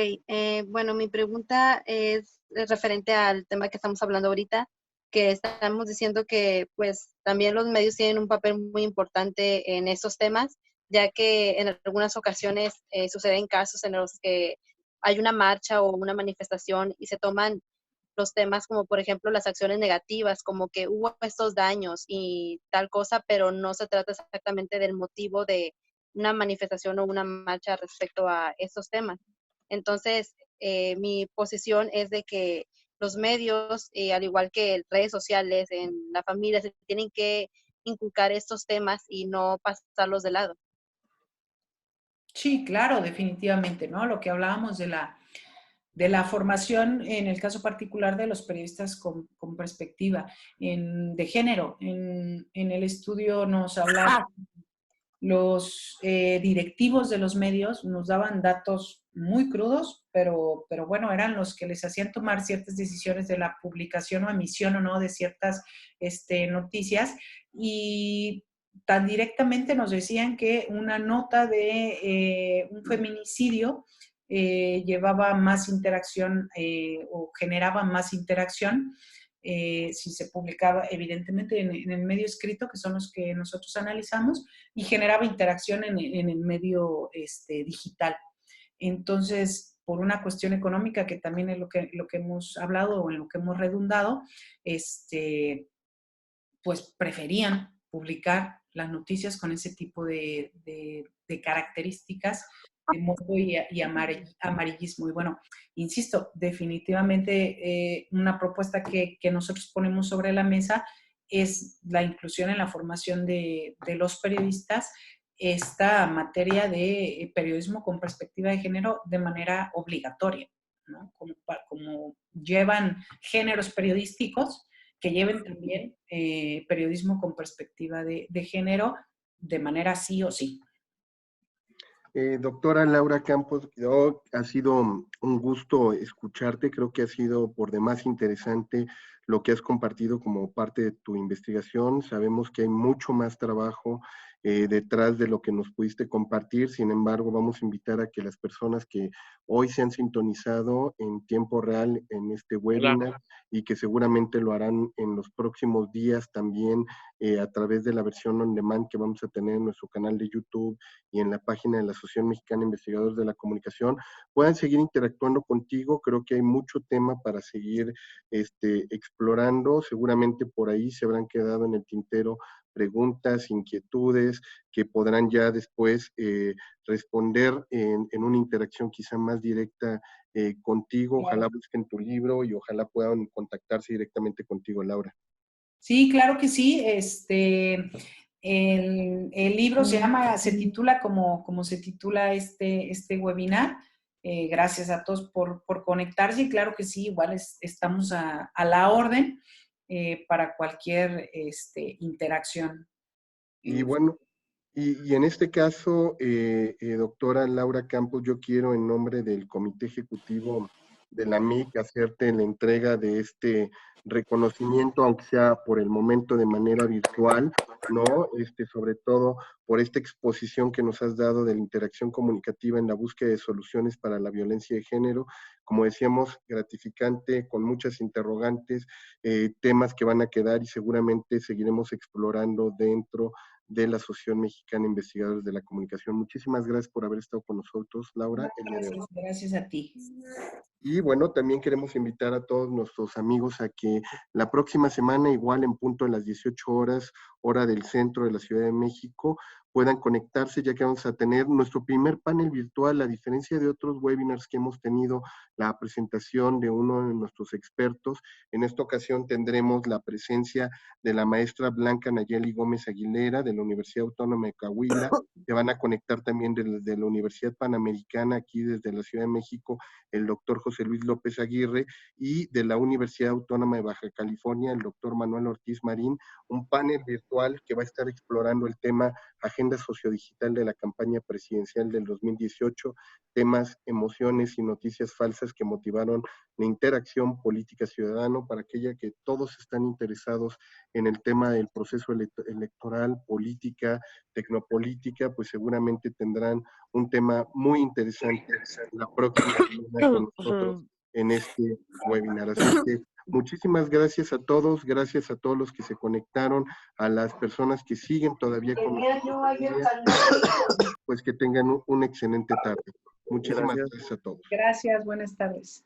I: bueno, mi pregunta es referente al tema que estamos hablando ahorita, que estamos diciendo que pues también los medios tienen un papel muy importante en estos temas, ya que en algunas ocasiones suceden casos en los que hay una marcha o una manifestación y se toman los temas como por ejemplo las acciones negativas, como que hubo estos daños y tal cosa, pero no se trata exactamente del motivo de una manifestación o una marcha respecto a estos temas. Entonces, mi posición es de que los medios, al igual que redes sociales, en la familia, se tienen que inculcar estos temas y no pasarlos de lado.
B: Sí, claro, definitivamente, ¿no? Lo que hablábamos de la formación, en el caso particular de los periodistas con perspectiva de género. En el estudio nos hablaba, los directivos de los medios nos daban datos muy crudos, pero bueno, eran los que les hacían tomar ciertas decisiones de la publicación o emisión o no de ciertas noticias, y tan directamente nos decían que una nota de un feminicidio llevaba más interacción o generaba más interacción si se publicaba evidentemente en el medio escrito, que son los que nosotros analizamos, y generaba interacción en el medio digital. Entonces, por una cuestión económica, que también es lo que hemos hablado o en lo que hemos redundado, pues preferían publicar las noticias con ese tipo de características de morbo y amarillismo. Y bueno, insisto, definitivamente una propuesta que nosotros ponemos sobre la mesa es la inclusión en la formación de los periodistas esta materia de periodismo con perspectiva de género de manera obligatoria, ¿no? Como llevan géneros periodísticos, que lleven también periodismo con perspectiva de género de manera sí o sí.
A: Doctora Laura Campos, ha sido un gusto escucharte. Creo que ha sido por demás interesante lo que has compartido como parte de tu investigación. Sabemos que hay mucho más trabajo detrás de lo que nos pudiste compartir. Sin embargo, vamos a invitar a que las personas que hoy se han sintonizado en tiempo real en este webinar y que seguramente lo harán en los próximos días también a través de la versión on demand que vamos a tener en nuestro canal de YouTube y en la página de la Asociación Mexicana de Investigadores de la Comunicación, puedan seguir interactuando contigo. Creo que hay mucho tema para seguir explorando. Seguramente por ahí se habrán quedado en el tintero preguntas, inquietudes, que podrán ya después responder en una interacción quizá más directa contigo. Ojalá busquen tu libro y ojalá puedan contactarse directamente contigo, Laura.
B: Sí, claro que sí. El libro se titula como se titula este webinar. Gracias a todos por conectarse, y claro que sí, igual estamos a la orden para cualquier interacción.
A: Y bueno, y en este caso, doctora Laura Campos, yo quiero en nombre del Comité Ejecutivo de la MIC hacerte la entrega de este reconocimiento, aunque sea por el momento de manera virtual, ¿no? Sobre todo por esta exposición que nos has dado de la interacción comunicativa en la búsqueda de soluciones para la violencia de género. Como decíamos, gratificante, con muchas interrogantes, temas que van a quedar y seguramente seguiremos explorando dentro de la Asociación Mexicana de Investigadores de la Comunicación. Muchísimas gracias por haber estado con nosotros, Laura.
B: Gracias a ti.
A: Y bueno, también queremos invitar a todos nuestros amigos a que la próxima semana, igual en punto de las 18 horas, hora del centro de la Ciudad de México, puedan conectarse, ya que vamos a tener nuestro primer panel virtual. A diferencia de otros webinars que hemos tenido, la presentación de uno de nuestros expertos. En esta ocasión tendremos la presencia de la maestra Blanca Nayeli Gómez Aguilera, de la Universidad Autónoma de Coahuila, que van a conectar también desde la Universidad Panamericana, aquí desde la Ciudad de México, el doctor José Luis López Aguirre, y de la Universidad Autónoma de Baja California, el doctor Manuel Ortiz Marín, un panel virtual que va a estar explorando el tema Agenda Sociodigital de la campaña presidencial del 2018, temas, emociones y noticias falsas que motivaron la interacción política ciudadano. Para aquella que todos están interesados en el tema del proceso electoral, política, tecnopolítica, pues seguramente tendrán un tema muy interesante la próxima semana con nosotros en este webinar. Así que muchísimas gracias a todos los que se conectaron, a las personas que siguen todavía con nosotros, pues que tengan una excelente tarde. Muchísimas gracias a todos.
B: Gracias, buenas tardes.